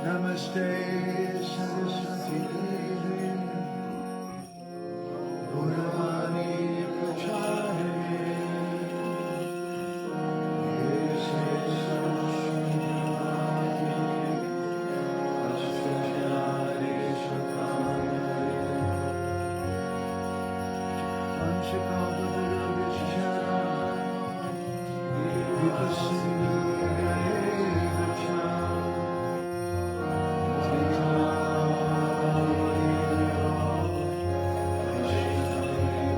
Namaste Saraswati Devi Guravani Pracharine Yese Saraswati Astrachari Shakaya Vanshikavadara Vishya Vipasindhaya Vacha Thank you.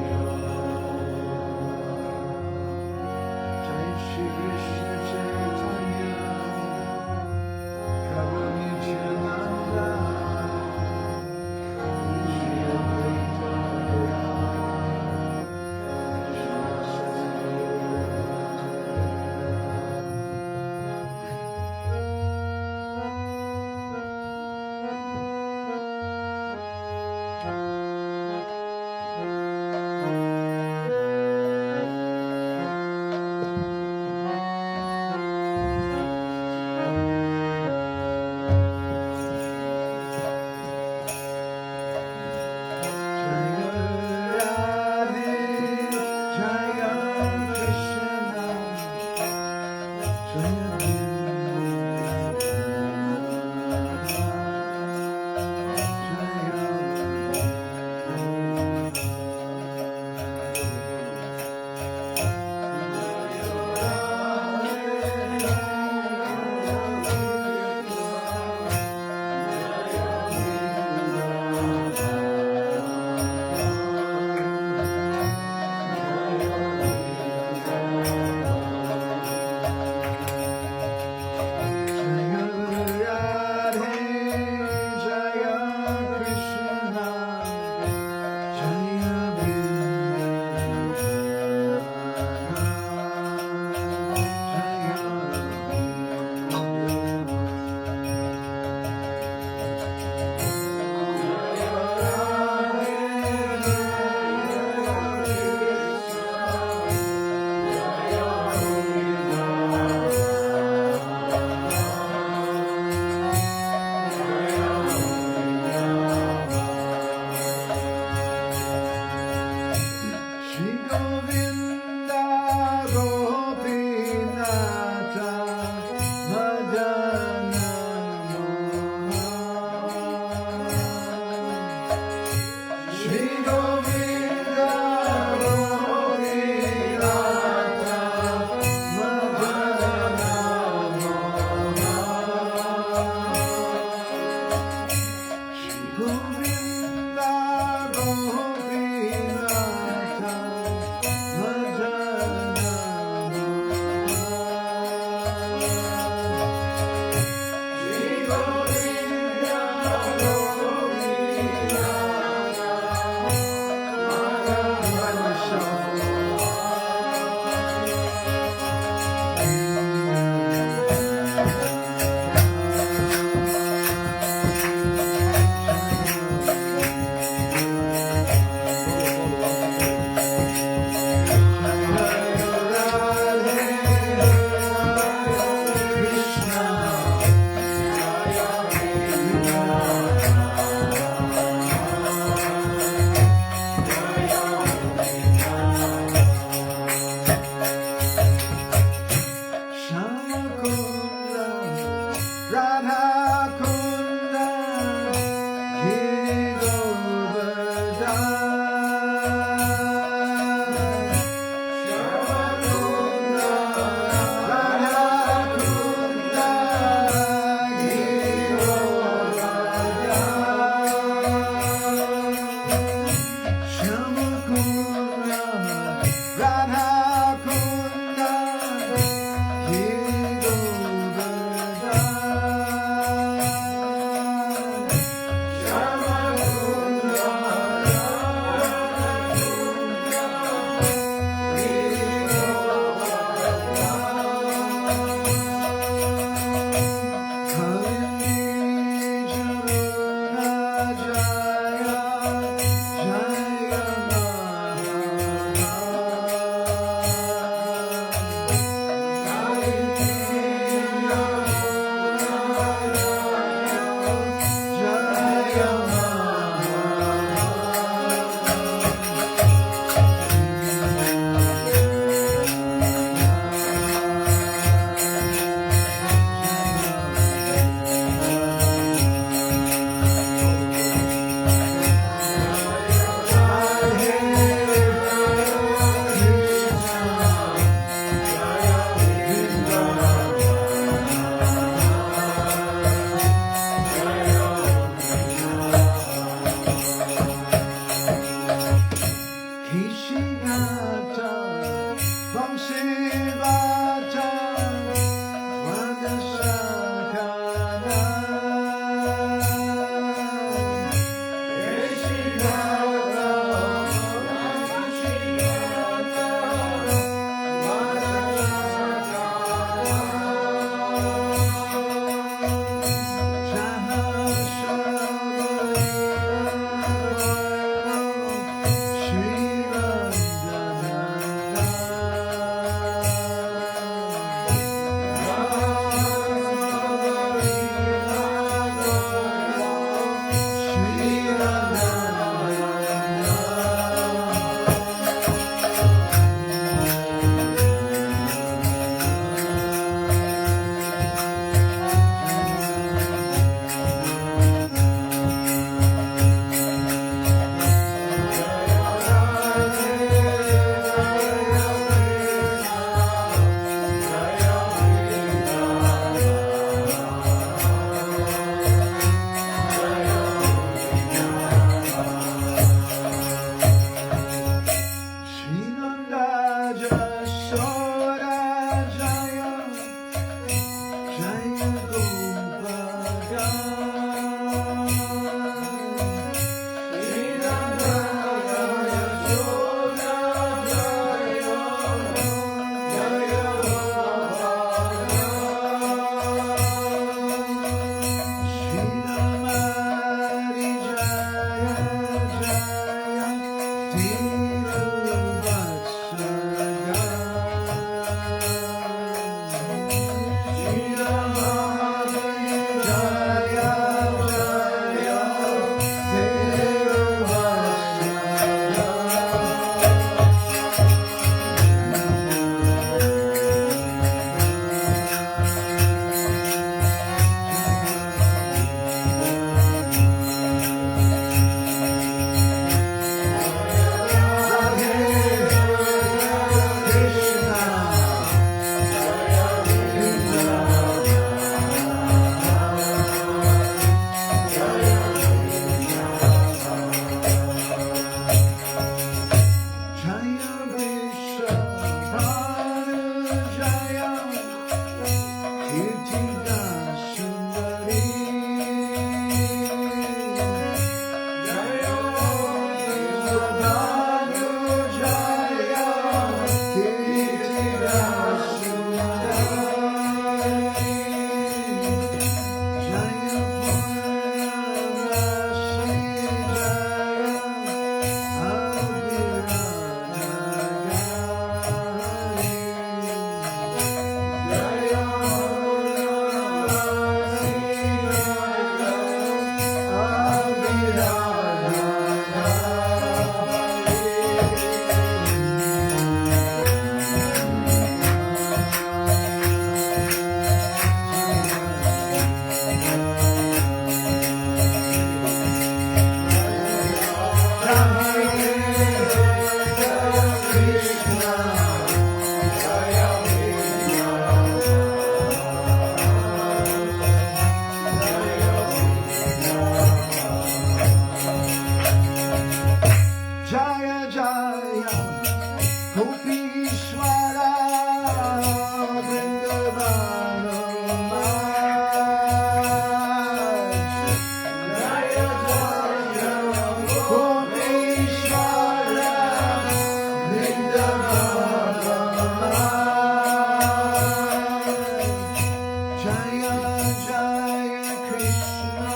Jaya Jaya Krishna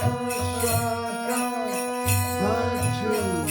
Saka Bhaktu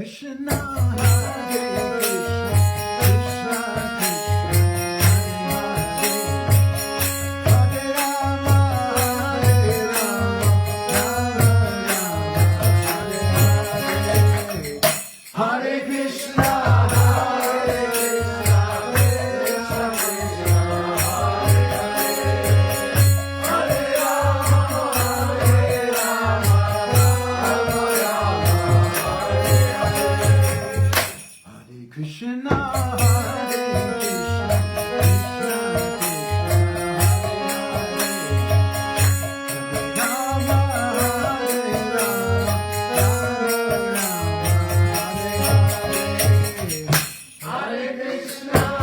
Krishna, Hare Krishna, Krishna, Hare Krishna,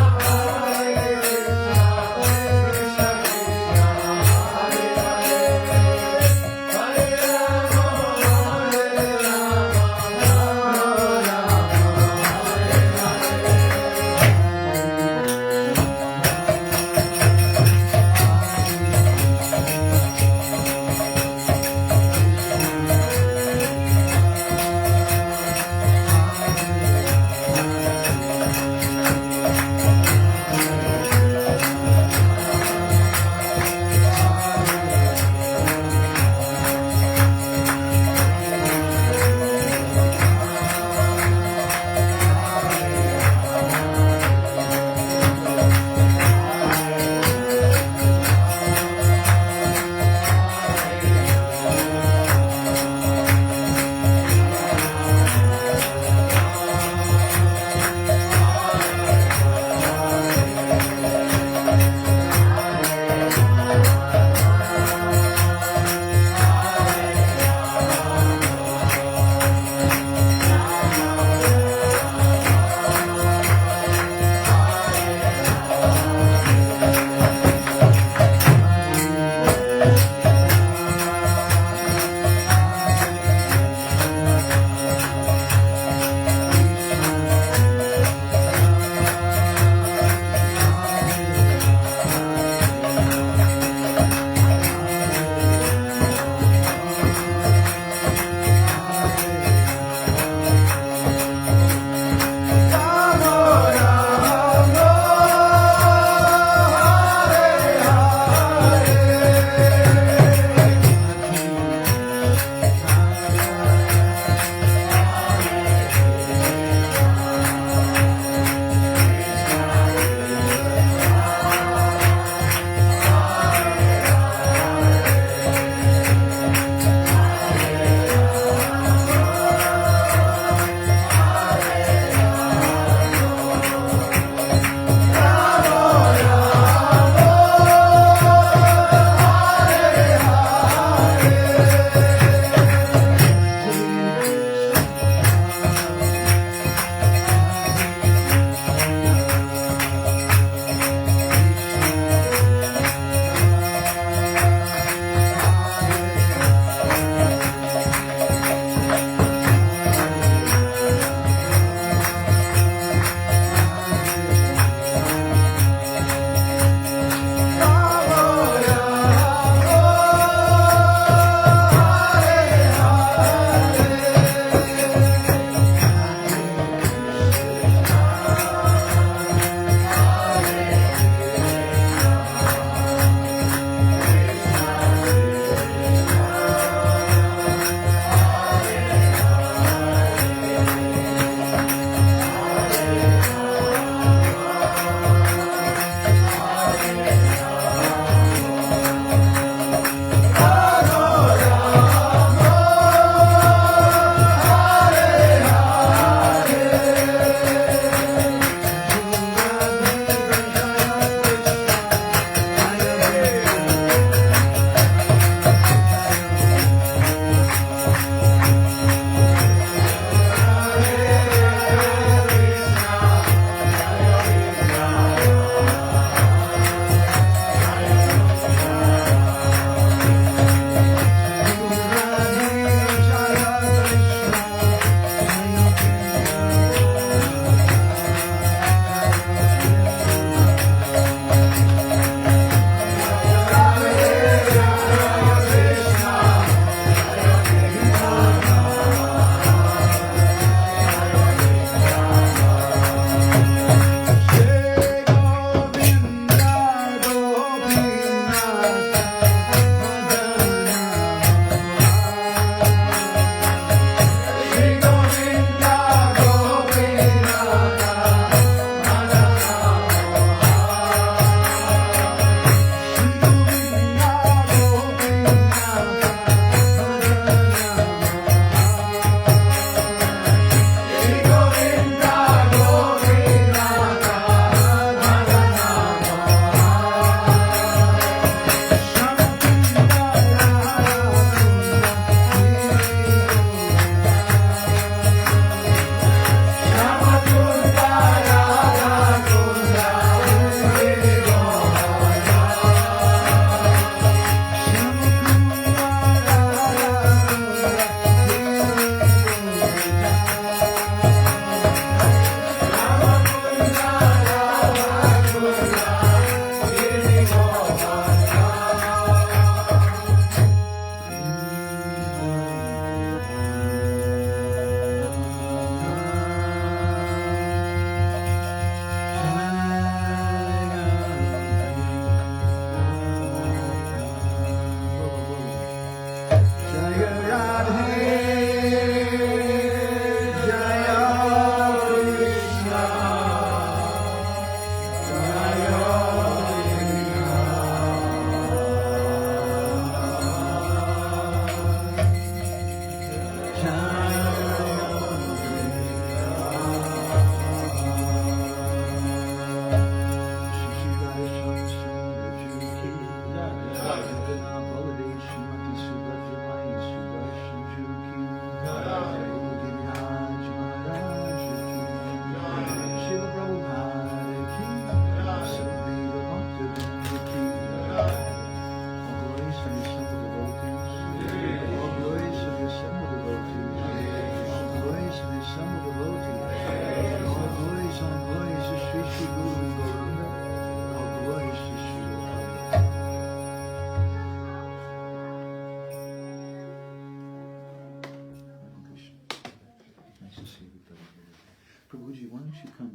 Prabhuji, why don't you come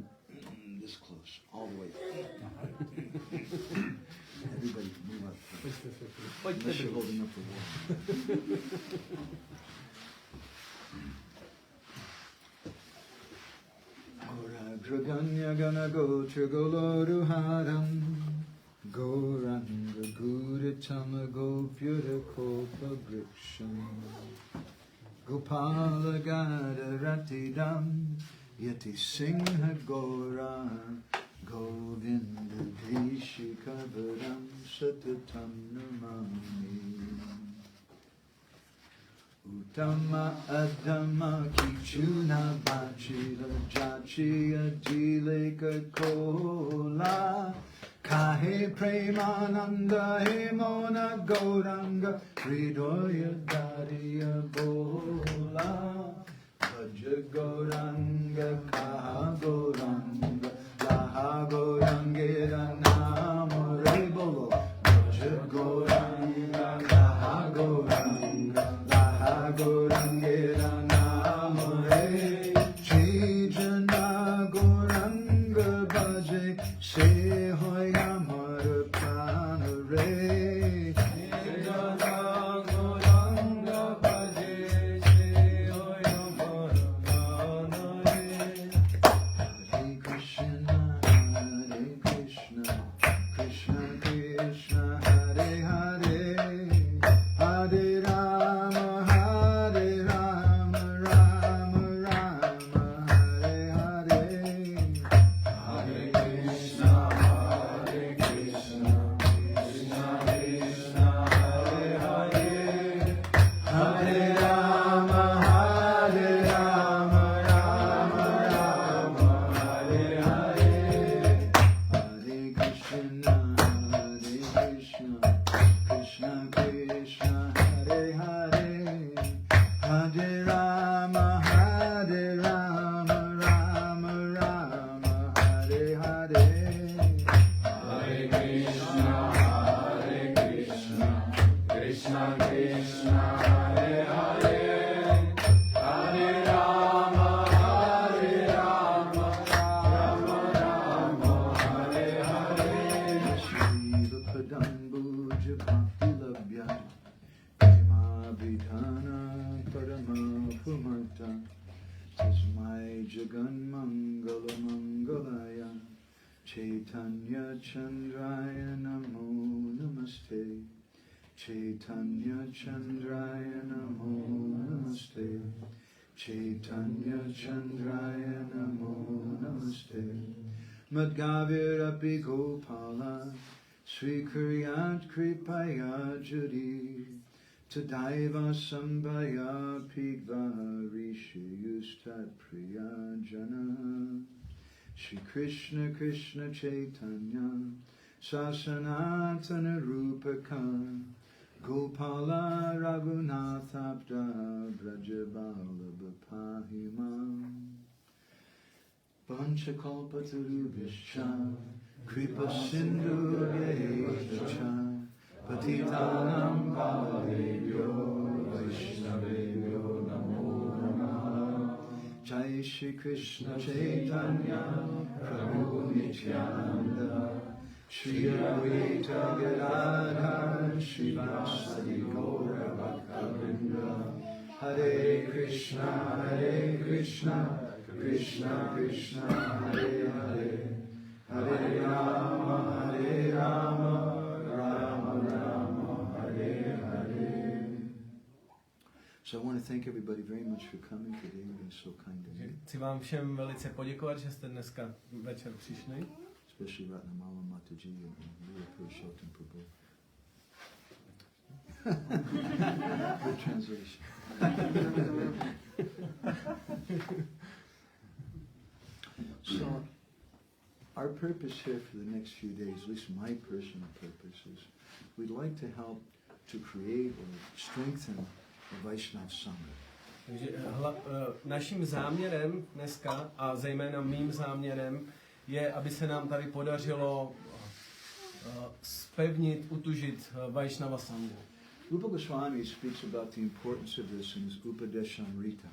this close, all the way. Everybody move up. Unless you're holding up the wall. Gauragraganya gana gotra goloruharam Gauranga guritama gopyura kopa vriksham Gopala gada ratidam Yati Singha Gora Govinda Deshi Kavaram Satatam Namami Uttama Adama Kichuna Bachila Jachiya Dileka Kola Kahe Premananda Hemona Gauranga Hridoya Dariya Bola Gauranga Kaha Gauranga Laha Gaurangera Namore Bolo Bhaja Gauranga Kaha Gauranga Laha Gaurangera Namore Chijana Gauranga Bhaje Se Hoy Amar Pranare Chaitanya Chandraya Namo Namaste Chaitanya Chandraya Namo Namaste Chaitanya Chandraya Namo Namaste Madgavirapi Gopala Srikuryat Kripaya Judi Tadaiva Sambhaya Pigva Rishi Yustat Priya Jana Shri Krishna Krishna Chaitanya Sasanatana Rupaka Gopala Raghunathabda Brajabala Bapahima Panchakalpatarubhishcha Kripa Sindhu Vyescha Patitanam Bhavebhyo Vaishnavebhyo Namo Namaha Jai Shri Krishna Chaitanya Prabhu Nityananda Shri Advaita Gadadhar Shri Vasadi Gaura Bhakta-vrinda Hare Krishna Krishna Krishna Hare Hare Hare Rama Rama Rama Hare Hare. So I want to thank everybody very much for coming today. You've been so kind to me. Chci vám všem velice poděkovat, že jste dneska večer přišli. Especially Ratnamala Mataji and Lila Purushottam Prabhu. Good translation. So, our purpose here for the next few days, at least my personal purpose, is we'd like to help to create or strengthen the Vaishnava Sangha. Takže naším záměrem dneska, a zejména mým záměrem, je, aby se nám tady podařilo spevnit, utužit Vaishnava Sanghu. Rupa Goswami speaks about the importance of this in his Upadeshamrita.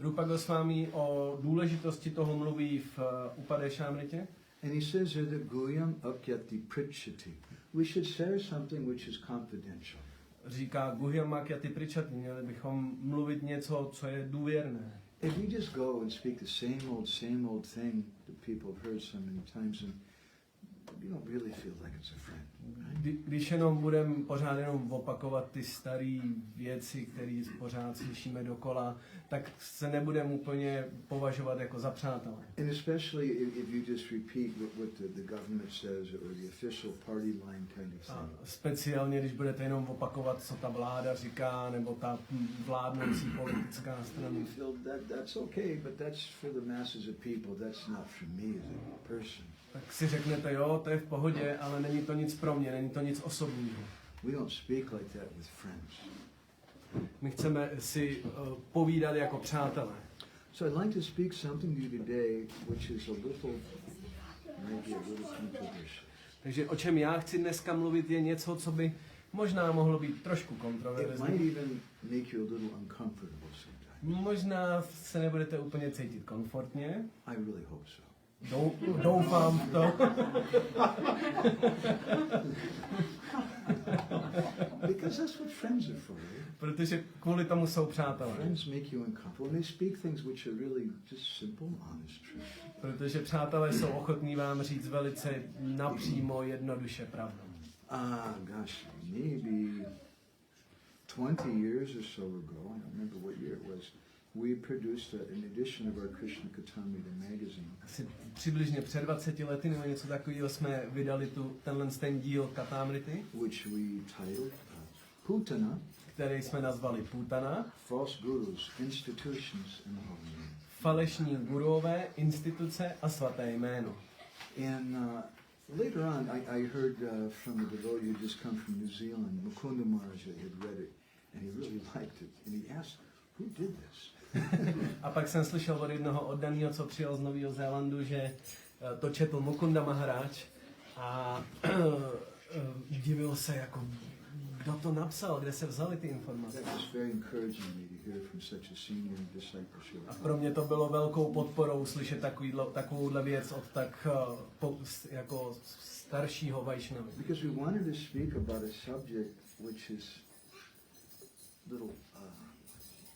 Rupa Goswami o důležitosti toho mluví v Upadešamritě. And he says here that Guyam Akyati Pritchati. We should share something which is confidential. Říká Guhyam Akyati Pritchati, měli bychom mluvit něco, co je důvěrné. If we just go and speak the same old thing that people have heard so many times, and you don't really feel like it's a friend. Když jenom budeme pořád jenom opakovat ty staré věci, které pořád slyšíme dokola, tak se nebudeme úplně považovat jako za přátelé. And especially if you just repeat what the government says or the official party line kind of A thing. speciálně, když budete jenom opakovat, co ta vláda říká, nebo ta vládnoucí politická strana. You feel that's okay, but that's for the masses of people. That's not for me as a person. Tak si řeknete, jo, to je v pohodě, ale není to nic pro mě, není to nic osobního. We don't speak like that with friends. My chceme si povídat jako přátelé. So I'd like to speak something to you today which is a little, maybe a little controversial. Takže o čem já chci dneska mluvit je něco, co by možná mohlo být trošku It kontroverzní. might even make you a little uncomfortable sometimes. Možná se nebudete úplně cítit komfortně. I really hope so. Doufám v to. Because that's what friends are for, right? Protože kvůli tomu jsou přátelé. Friends make you uncomfortable and they speak things which are really just simple, honest truth. Protože přátelé jsou ochotní vám říct velice napřímo, jednoduše pravdu. Gosh, maybe 20 years or so ago, I don't remember what year it was, we produced an edition of our Krishna Katamrita magazine. Asi přibližně před 20 lety nebo něco takového jsme vydali ten díl Katamrity, Which we titled Putana, který jsme nazvali Putana. False Gurus, Institutions and Holy Name. Falešní guruové, instituce a svaté jméno. And later on, I heard from a devotee who just come from New Zealand, Mukunda Maharaj, had read it, and he really liked it. And he asked, who did this? A pak jsem slyšel od jednoho oddaného, co přijel z Nového Zélandu, že to četl Mukunda Maharaj a divil se, jako, kdo to napsal, kde se vzaly ty informace. That was very encouraging me to hear from such a senior in discipleship. A pro mě to bylo velkou podporou slyšet takovouhle věc od tak jako staršího Vaishnavy. Because we wanted to speak about a subject which is little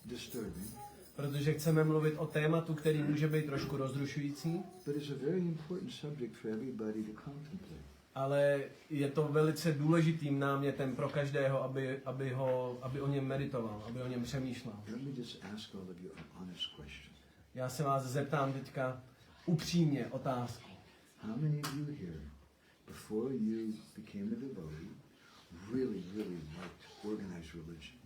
disturbing, Protože chceme mluvit o tématu, který může být trošku rozrušující, but is a very important subject for everybody to contemplate. ale je to velice důležitým námětem pro každého, aby o něm meditoval, aby o něm přemýšlel. Let me just ask all of you an honest question. Já se vás zeptám teďka upřímně otázku. How many of you here, before you became a devotee, really liked organized religion?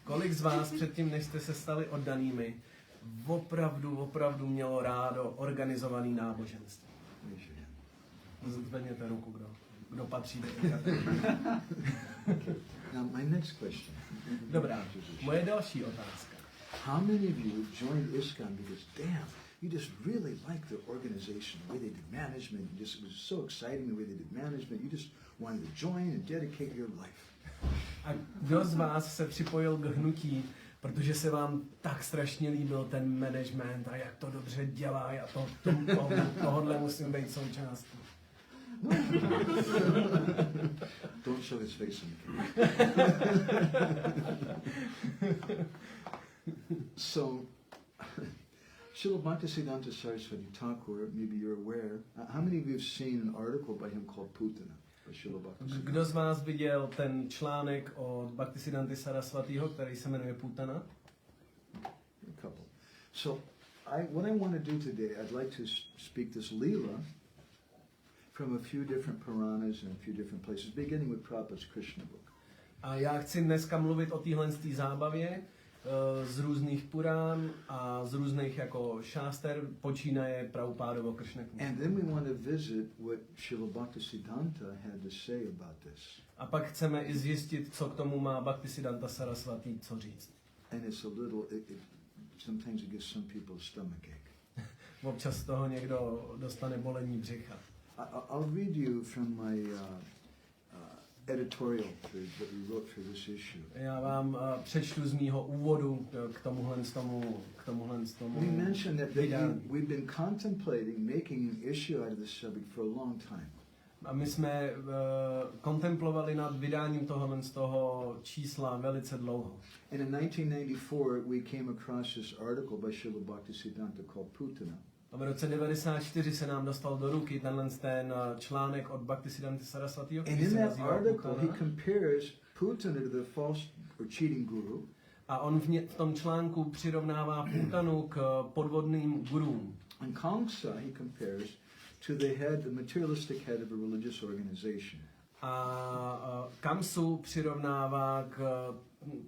Kolik z vás předtím, než jste se stali oddanými, opravdu mělo rádo organizovaný náboženství? Raise your hand. Zvedněte ruku, kdo patří do té kategorie. Now, my next question. Dobrá, moje další otázka. How many of you joined ISKCON because, damn, you just really liked the organization, the way they did management, it was so exciting the way they did management, you just wanted to join and dedicate your life. A kdo z vás se připojil k hnutí, protože se vám tak strašně líbil ten management a jak to dobře dělá a tohodle musím být součástí. Don't show his face in the camera. So, Srila Bhaktisiddhanta Saraswati Thakur, maybe you're aware, how many of you have seen an article by him called Putana? By Srila Bhaktisiddhanta? Kdo z vás viděl ten článek od Bhaktisiddhanty Saraswatiho, který se jmenuje Putana? A couple. So, what I want to do today, I'd like to speak this Leela from a few different Puranas and a few different places, beginning with Prabhupada's Krishna book. A já chci dneska mluvit o téhle zábavě z různých Purán a z různých jako šáster, počínaje Prabhupádovo Krishna knihu. And then we want to visit what Srila Bhaktisiddhanta had to say about this. A pak chceme i zjistit, co k tomu má Bhaktisiddhanta Saraswati co říct. And it's a little, sometimes it gives some people stomachache. Občas z toho někdo dostane bolení břicha. I'll read you from my editorial that we wrote for this issue. Já vám přečtu z mýho úvodu k tomuhle We mentioned that vydání. we've been contemplating making an issue out of this subject for a long time. A my jsme kontemplovali nad vydáním tohohle z toho čísla velice dlouho. And in 1994, we came across this article by Srila Bhaktisiddhanta called Putana. A v roce 94 se nám dostal do ruky ten článek od Bhaktisiddhanta Saraswatyho, And který in se that nazývá article, he Putana. compares Putana to the false or cheating guru. A on v tom článku přirovnává Putanu k podvodným gurům. And Kamsa, he compares to the head, the materialistic head of a religious organization. A Kamsu přirovnává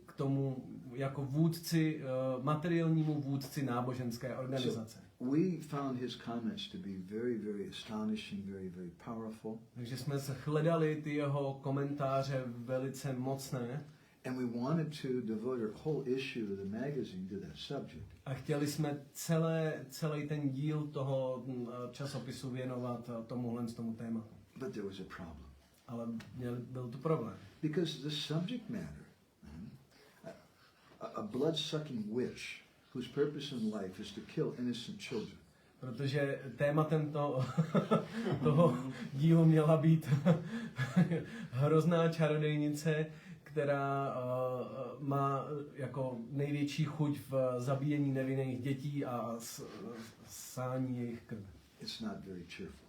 k tomu jako vůdci, materiálnímu vůdci náboženské organizace. We found his comments to be very, very astonishing, very, very powerful. Takže jsme hledali ty jeho komentáře velice mocné. And we wanted to devote our whole issue of the magazine to that subject. A chtěli jsme celý ten díl toho časopisu věnovat tomu tématu. But there was a problem. Ale byl tu problém. Because the subject matter, a blood-sucking witch whose purpose in life is to kill innocent children. Protože tématem toho dílu měla být hrozná čarodejnice, která má jako největší chuť v zabíjení nevinných dětí a sání jejich krve. It's not very cheerful.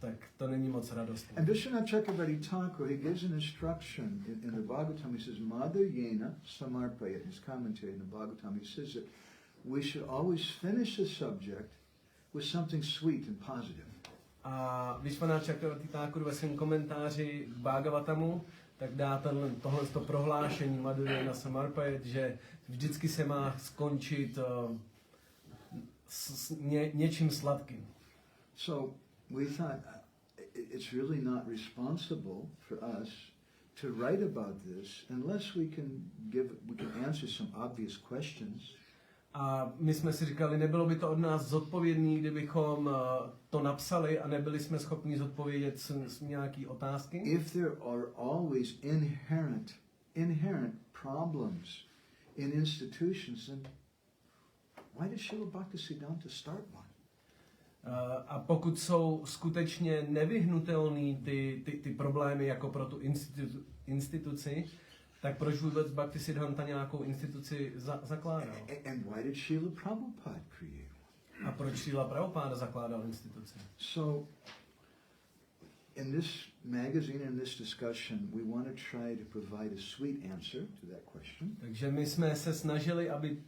Tak to není moc radostné. And Vishwanath Chakravarti Thakur, he gives an instruction in the Bhagavatam. He says, Mother Yena Samarpaya, in his commentary in the Bhagavatam, he says that we should always finish the subject with something sweet and positive. A Vishwanath Chakravarti Thakur ve svém komentáři k Bhagavatamu tak dá tohle prohlášení Madhurya na Samarpayat, že vždycky se má skončit s něčím sladkým. So we thought it's really not responsible for us to write about this unless we can answer some obvious questions. A my jsme si říkali, nebylo by to od nás zodpovědný, kdybychom to napsali a nebyli jsme schopni zodpovědět nějaké otázky. If there are always inherent problems in institutions, then why did Srila Bhaktisiddhanta start one? A pokud jsou skutečně nevyhnutelné ty problémy jako pro tu instituci, tak proč vůbec Bhaktisiddhanta nějakou instituci zakládal? And why did Srila Prabhupada create one? A proč Srila Prabhupada zakládal instituci? So, in this magazine and this discussion, we want to try to provide a sweet answer to that question. Takže my jsme se snažili, aby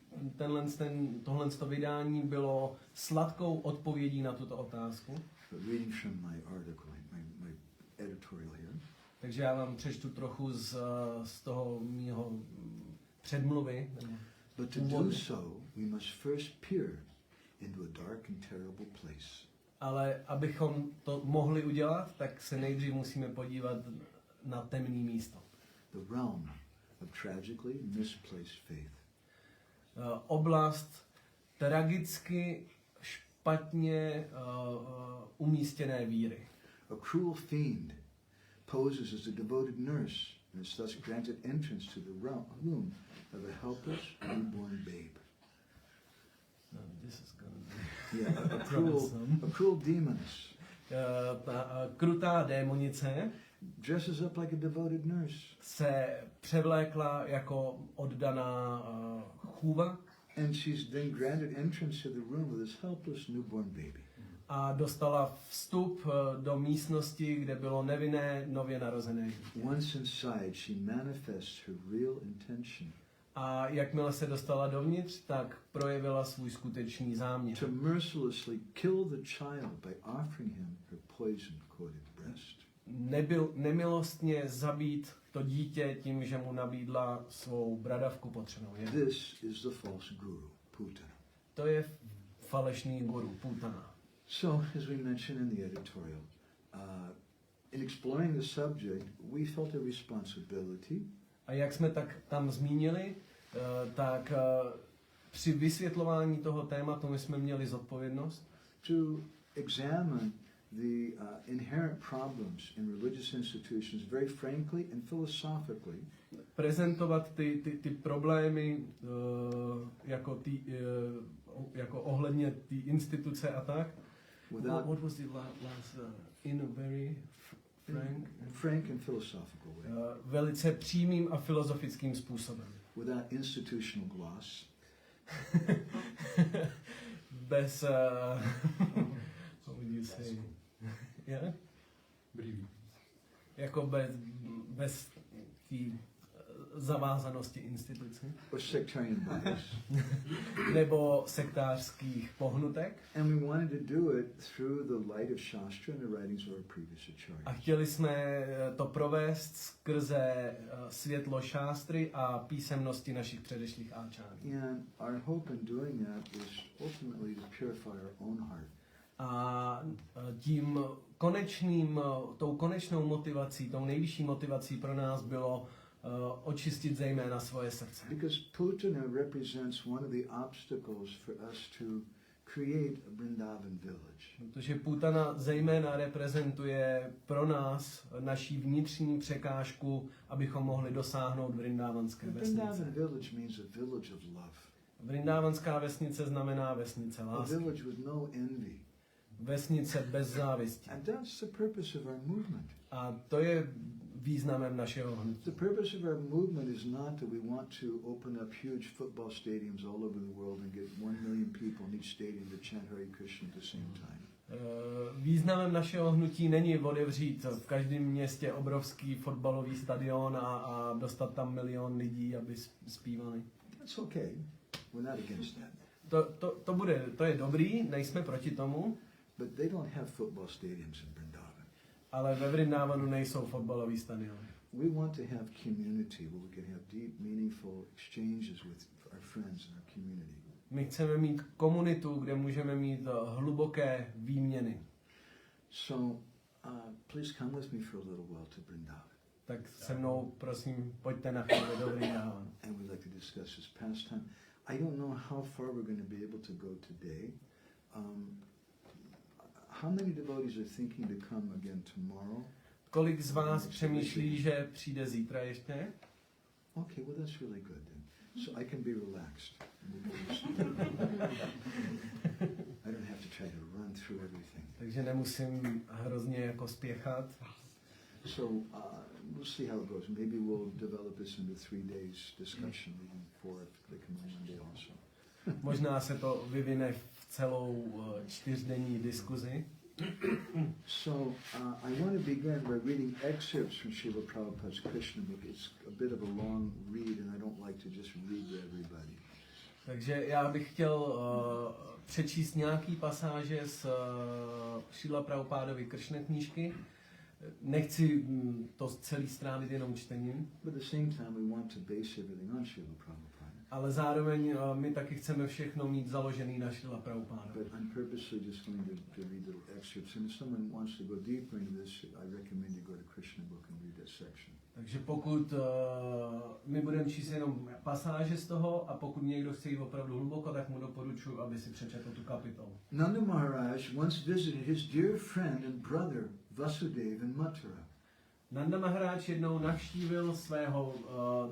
tohle vydání bylo sladkou odpovědí na tuto otázku. Reading from my article, my editorial here. Takže já vám přečtu trochu z toho mýho předmluvy. But to do so, we must first peer into a dark and terrible place. Ale abychom to mohli udělat, tak se nejdřív musíme podívat na temné místo. The realm of tragically misplaced faith. Oblast tragicky špatně umístěné víry. A cruel fiend poses as a devoted nurse and is thus granted entrance to the room of a helpless newborn babe. This is gonna be A cruel demoness ta krutá démonice dresses up like a devoted nurse se převlékla jako oddaná chůva and she's then granted entrance to the room of this helpless newborn baby. a dostala vstup do místnosti, kde bylo nevinné, nově narozené dítě. Once inside, she manifests her real intention A jakmile se dostala dovnitř, tak projevila svůj skutečný záměr. to mercilessly kill the child by offering him her poison-coated breast. Nemilostně zabít to dítě tím, že mu nabídla svou bradavku potřenou. This is the false guru, Putana. To je falešný guru, Putana. So, as we mentioned in the editorial, in exploring the subject, we felt a responsibility A jak jsme tak tam zmínili, tak při vysvětlování toho tématu my jsme měli zodpovědnost to examine the inherent problems in religious institutions very frankly and philosophically. Prezentovat ty problémy jako ohledně té instituce a tak. What was the last in a very frank and philosophical way. Velice přímým a filozofickým způsobem. Without institutional gloss. Bez what would you say? Yeah? Jako bez té zavázanosti instituce. Or sectarian bias. Nebo sektářských pohnutek. And we wanted to do it through the light of Shastra and the writings of our previous acharyas. A chtěli jsme to provést skrze světlo šástry a písemnosti našich předešlých áčárů. And our hope in doing that is ultimately to purify our own heart. A tou konečnou motivací, tou nejvyšší motivací pro nás bylo očistit zejména svoje srdce. Because Putana represents one of the obstacles for us to create a Vrindavan village. Protože Putana zejména reprezentuje pro nás naší vnitřní překážku, abychom mohli dosáhnout vrindávanské vesnice. Vrindavan village means a village of love. Vrindávanská vesnice znamená vesnice lásky. A village with no envy. Vesnice bez závisti. And that's the purpose of our movement. A to je významem našeho hnutí. The purpose of our movement is not that we want to open up huge football stadiums all over the world and get 1 million people in each stadium to chant Hare Krishna at the same time. Významem našeho hnutí není otevřít v každém městě obrovský fotbalový stadion a dostat tam 1 milion lidí, aby zpívali. That's okay. We're not against that. To je dobrý, nejsme proti tomu. But they don't have football stadiums in Vrindavan. Ale ve Vrindávanu nejsou fotbalový stadiony. We want to have community where we can have deep, meaningful exchanges with our friends in our community. My chceme mít komunitu, kde můžeme mít hluboké výměny. So, please come with me for a little while to Vrindavan. Tak se mnou, prosím, pojďte na chvíli do Vrindávanu. And we'd like to discuss this pastime. I don't know how far we're going to be able to go today. How many devotees are thinking to come again tomorrow? Kolik z vás přemýšlí, že přijde zítra ještě? Okay, well that's really good then. So I can be relaxed. I don't have to try to run through everything. Takže nemusím hrozně jako spěchat. So we'll see how it goes. Maybe we'll develop this into 3 days discussion, even 4 if they come on Monday also. Možná se to vyvine v celou 4denní diskuzi. So I want to begin by reading excerpts from Srila Prabhupada's Krishna book. It's a bit of a long read and I don't like to just read to everybody. Takže já bych chtěl přečíst nějaký pasáže z Srila Prabhupádovy Kršna knížky. Nechci to celý strávit jenom čtením. But at the same time we want to base everything on Srila Prabhupada. Ale zároveň my taky chceme všechno mít založený na Srila Prabhupáda. But I'm purposely just going to read little excerpts. And if someone wants to go deeper into this, I recommend you go to Krishna book and read that section. Takže pokud my budeme číst jenom pasáže z toho a pokud někdo chce jít opravdu hluboko, tak mu doporučuji, aby si přečetl tu kapitolu. Nanda Maharaj once visited his dear friend and brother Vasudeva in Mathura. Nanda Maharaj jednou navštívil svého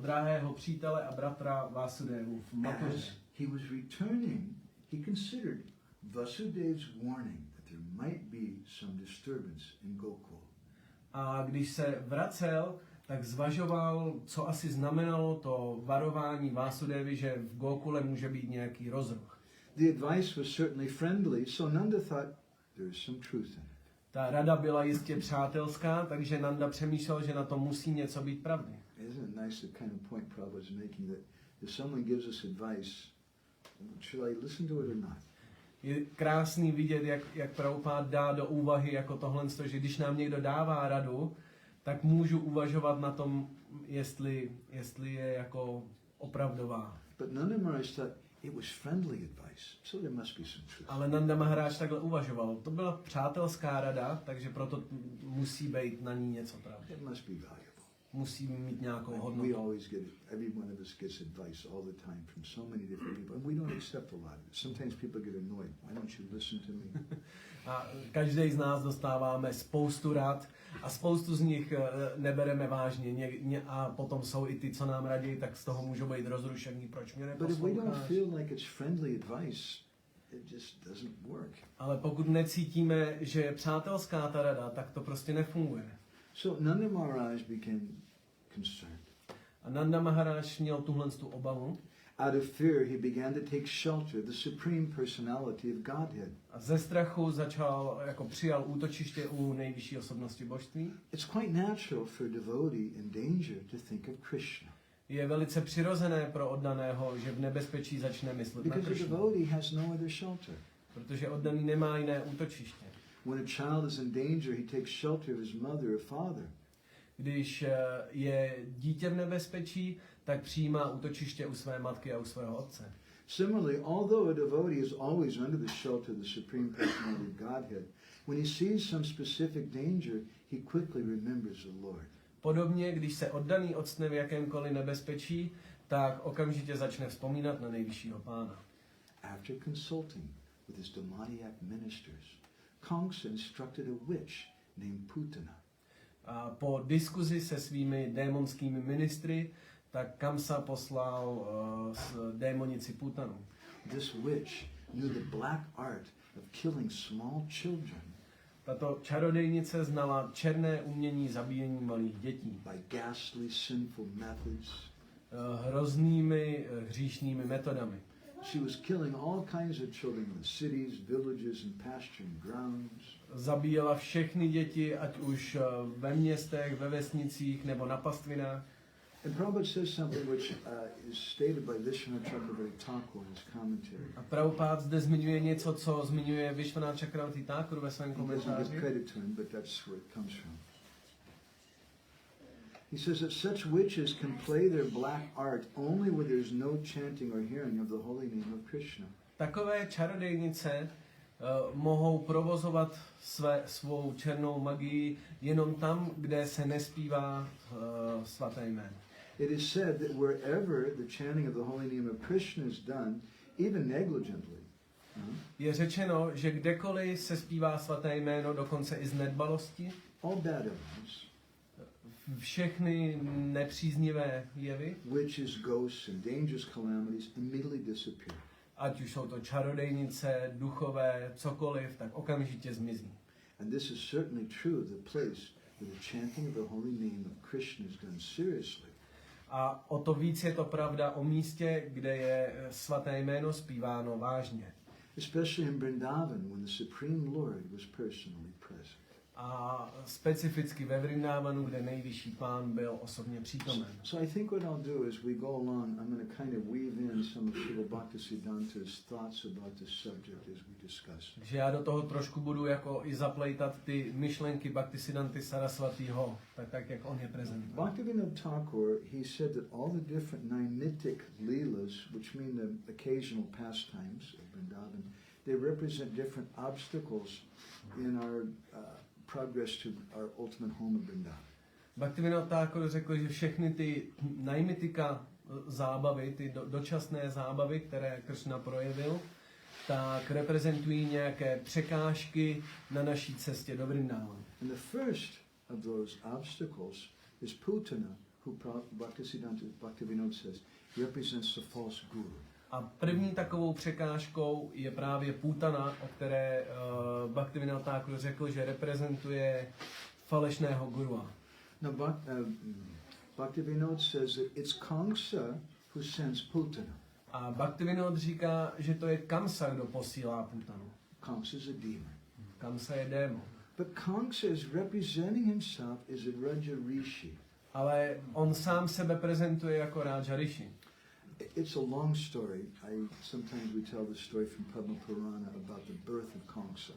drahého přítele a bratra Vasudevu v Mathuře. As he was returning, he considered Vasudev's warning that there might be some disturbance in Gokul. A když se vracel, tak zvažoval, co asi znamenalo to varování Vasudevy, že v Gokule může být nějaký rozruch. The advice was certainly friendly, so Nanda thought there is some truth in it. Ta rada byla jistě přátelská, takže Nanda přemýšlel, že na tom musí něco být pravdy. Isn't it nice the kind of point Prabhupada is making, that if someone gives us advice, should I listen to it or not? Je krásný vidět, jak Prabhupád dá do úvahy jako tohle, že když nám někdo dává radu, tak můžu uvažovat na tom, jestli je jako opravdová. But Nanda Maharaj thought it was friendly advice, so there must be some truth. Ale Nanda Maharaj takhle uvažoval. To byla přátelská rada, takže proto musí být na ní něco pravdy. It must be valuable. Musí mít nějakou We hodnotu. always get it. Every one of us gets advice all the time from so many different people, and we don't accept a lot of it. Sometimes people get annoyed. Why don't you listen to me? A každý z nás dostáváme spoustu rad a spoustu z nich nebereme vážně. A potom jsou i ty, co nám radí, tak z toho můžou být rozrušení, proč mě neposloucháš. Ale pokud necítíme, že je přátelská ta rada, tak to prostě nefunguje. So Nanda Maharaj became concerned. A Nanda Maharaj měl tuhle tu obavu. Out of fear, he began to take shelter, the supreme personality of Godhead. A ze strachu přijal útočiště u nejvyšší osobnosti božství. It's quite natural for a devotee in danger to think of Krishna. Je velice přirozené pro oddaného, že v nebezpečí začne myslet na Because the Krishnu. devotee has no other shelter. Protože oddaný nemá jiné útočiště. When a child is in danger, he takes shelter of his mother or father. Když je dítě v nebezpečí, tak přijímá útočiště u své matky a u svého otce. Similarly, although a devotee is always under the shelter of the supreme personality of Godhead, when he sees some specific danger, he quickly remembers the Lord. Podobně, když se oddaný octne v jakémkoliv nebezpečí, tak okamžitě začne vzpomínat na nejvyššího pána. After consulting with his demoniac ministers, Kamsa instructed a witch named Putana. A po diskuzi se svými démonskými ministry, tak Kamsa poslal démonici Putanu. This witch knew the black art of killing small children. Tato čarodejnice znala černé umění zabíjení malých dětí. By ghastly sinful methods. Hroznými hříšnými metodami. She was killing all kinds of children in the cities, villages and pasturing grounds. Zabíjela všechny děti, ať už ve městech, ve vesnicích nebo na pastvinách. And Prabhupada says something which is stated by Vishwanath Chakravarti Thakur in his commentary. A Prabhupada zde zmiňuje něco, co zmiňuje Vishwanath Chakravarti Thakur ve svém He doesn't komentáři. give credit to him, but that's where it comes from. He says that such witches can play their black art only where there's no chanting or hearing of the holy name of Krishna. Takové čarodejnice mohou provozovat svou černou magii jenom tam, kde se nespívá svaté jméno. It is said that wherever the chanting of the holy name of Krishna is done, even negligently, Je řečeno, že kdekoliv se zpívá svaté jméno, dokonce i z nedbalosti, all bad elements, všechny nepříznivé jevy, witches, ghosts, and dangerous calamities immediately disappear. ať už jsou to čarodejnice, duchové, cokoliv, tak okamžitě zmizí. And this is certainly true of the place where the chanting of the holy name of Krishna is done seriously. A o to víc je to pravda o místě, kde je svaté jméno zpíváno vážně. Especially in Vrindavan, when the Supreme Lord was personally present. A specificky ve Vrindávanu, kde nejvyšší pán byl osobně přítomen. So I think what I'll do is we go along, I'm going to kind of weave in some of Srila Bhaktisiddhanta's thoughts about this subject as we discuss. Takže já do toho trošku budu jako i zaplejtat ty myšlenky Bhaktisiddhanty Saraswatiho, tak jak on je prezentuje. Bhaktivinoda Thakur, he said that all the different nine-nitic leelas, which mean the occasional pastimes of Vrindavan, they represent different obstacles in our progress to our ultimate home of Vrindavan. Bhaktivinoda Thakur řekl, že všechny ty naimitika zábavy, ty dočasné zábavy, které Kršna projevil, tak reprezentují nějaké překážky na naší cestě do Vrindávanu. And the first of those obstacles is Putana, who Bhaktivinoda says represents the false guru. A první takovou překážkou je právě Putana, o které Bhaktivinoda Thakur řekl, že reprezentuje falešného gurua. Now, Bhaktivinoda says that it's Kamsa who sends Putana. A Bhaktivinoda říká, že to je Kamsa, kdo posílá Putanu. Kamsa is a demon. Kamsa je démon. But Kamsa is representing himself as a Raja Rishi. Ale on sám sebe prezentuje jako Raja Rishi. It's a long story. Sometimes we tell the story from Padma Purana about the birth of Kamsa.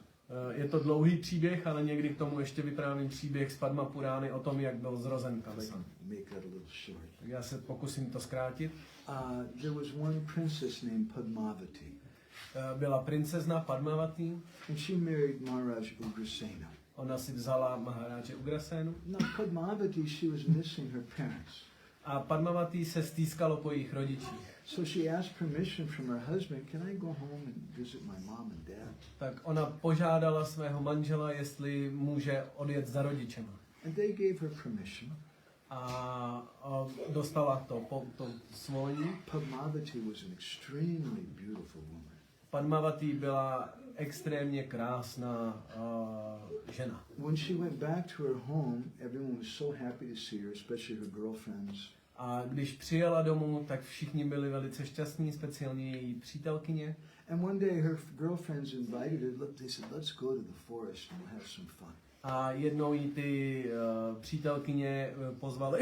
Je to dlouhý příběh, ale někdy k tomu ještě vyprávím příběh z Padma Purány o tom, jak byl zrozen Kamsa. Make that a little short. Tak já se pokusím to zkrátit. There was one princess named Padmavati. Byla princezna Padmavati. And she married Maharaj Ugrasena. Ona si vzala Maharáče Ugrasenu. Now Padmavati, she was missing her parents. A Padmavati se stýskalo po jejich rodičích. So she asked permission from her husband, can I go home and visit my mom and dad? Tak ona požádala svého manžela, jestli může odjet za rodičema. And they gave her permission. A dostala to svolení. Padmavati was an extremely beautiful woman. Padmavati byla extrémně krásná žena. When she went back to her home, everyone was so happy to see her, especially her girlfriends. A když přijela domů, tak všichni byli velice šťastní, speciálně její přítelkyně. And one day her girlfriends invited her, they said, let's go to the forest and we'll have some fun. A jednou jí ty přítelkyně pozvali,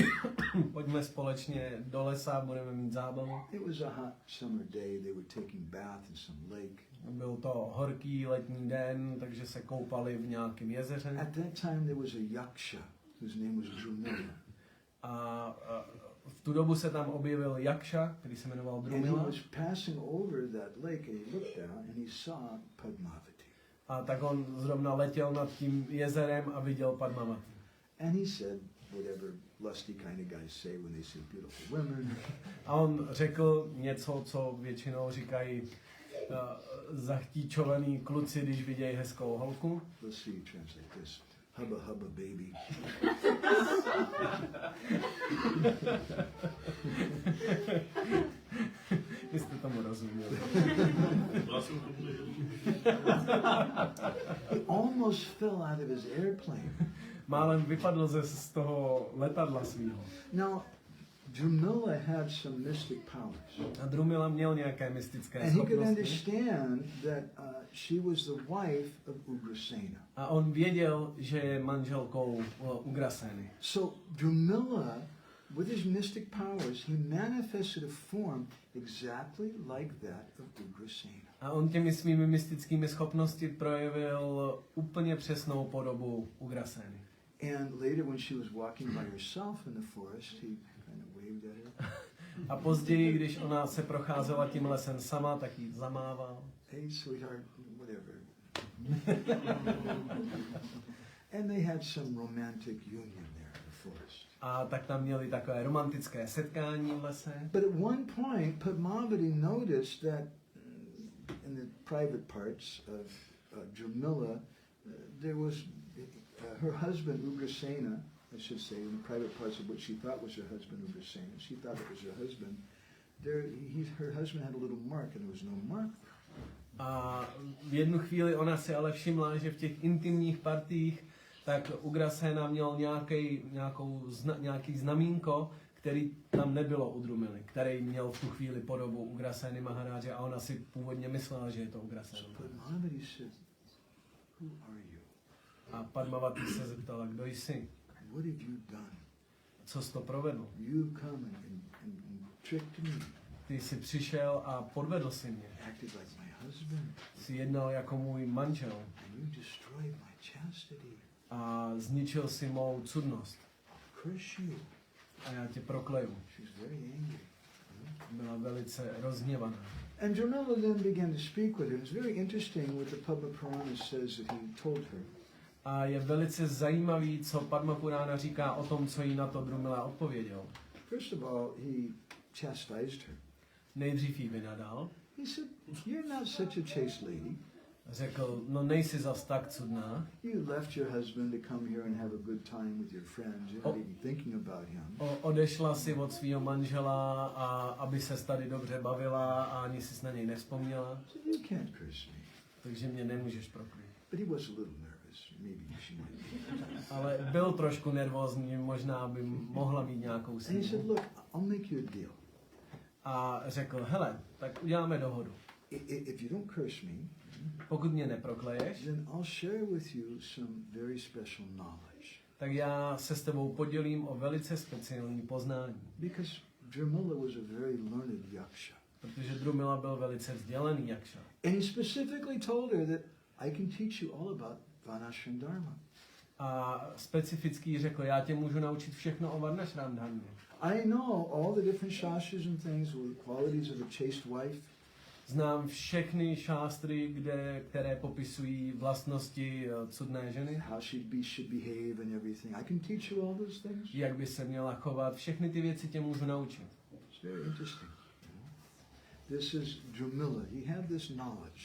pojďme společně do lesa, budeme mít zábavu. It was a hot summer day, they were taking bath in some lake. Byl to horký letní den, takže se koupali v nějakém jezeře. At that time there was a yaksha, whose name was Drumila. A v tu dobu se tam objevil Jakša, který se jmenoval And he Drumila. was passing over that lake and he looked down and he saw Padmavati. A tak on zrovna letěl nad tím jezerem a viděl Padmavati. And he said, whatever lusty kind of guys say when they see beautiful women. A on řekl něco, co většinou říkají zachtíčovaný kluci, když vidějí hezkou holku. Let's see you translate this. Hubba hubba baby. Vy jste tomu rozuměli. He almost fell out of his airplane. Málem vypadl z toho letadla svého. Now, Drumila had some mystic powers. A Drumila měl nějaké mystické And he could schopnosti. understand that she was the wife of Ugrasena. A on věděl, že je manželkou Ugraseny. So Drumila, with his mystic powers, he manifested a form exactly like that of Ugrasena. A on těmi svými mystickými schopnosti projevil úplně přesnou podobu Ugraseny. And later when she was walking by herself in the forest, he kind of waved at her. A později, když ona se procházela tím lesem sama, tak jí zamával. Hey, sweetheart, whatever. And they had some romantic union there in the forest. A tak tam měli takové romantické setkání v lese. But at one point, Padmavati noticed that in the private parts of Drumila, there was her husband Ugrasena, I should say, in the private parts of what she thought was her husband Ugrasena. She thought it was her husband. There, her husband had a little mark, and there was no mark there. A v jednu chvíli ona si ale všimla, že v těch intimních partiích tak Ugrasena měl nějaký znamínko, který tam nebylo u Drumily, který měl v tu chvíli podobu Ugraseny Maharáže a ona si původně myslela, že je to Ugrasena. Padmavati said, "Who are you? A Padmavati se zeptala, kdo jsi? What have you done? Co jsi to provedl? You come and tricked me, Ty jsi přišel a podvedl si mě. acted like my husband, Jsi jednal jako můj manžel and you destroyed my chastity. a zničil si mou cudnost. Curse you." A já tě prokleju. She's very angry. Byla velice rozhněvaná. And Drumila then began to speak with her. It's very interesting what the Padma Purana says that he told her. A je velice zajímavý, co Padma Purana říká o tom, co jí na to Drumila odpověděl. First of all, he chastised her. Nejdřív jí vynadal. He said, "You're not such a chaste lady. Řekl, no nejsi zas tak cudná. You left your husband to come here and have a good time with your friends. You're not even thinking about him. Odešla si od svého manžela, a aby se tady dobře bavila a ani si na něj nevzpomněla. So you can't curse me." Takže mě nemůžeš proklít. But he was a little nervous. Maybe she might. Ale byl trošku nervózní, možná by mohla mít nějakou And he said, sílu. "Look, I'll make you a deal. A řekl, hele, tak uděláme dohodu. If you don't curse me, Pokud mě neprokleješ, then I'll share with you some very special knowledge." tak já se s tebou podělím o velice speciální poznání. Because Drumila was a very learned yaksha. Protože Drumila byl velice vzdělaný jakša. And he specifically told her that I can teach you all about Varnashram Dharma. A specificky řekl, já tě můžu naučit všechno o Varnashram Dharmě. I know all the different shastras and things with qualities of a chaste wife. Znám všechny šástry, které popisují vlastnosti cudné ženy. How she should behave and everything. I can teach you all those things. Jak by se měla chovat. Všechny ty věci tě můžu naučit. It's very interesting. This is Drumila. He had this knowledge.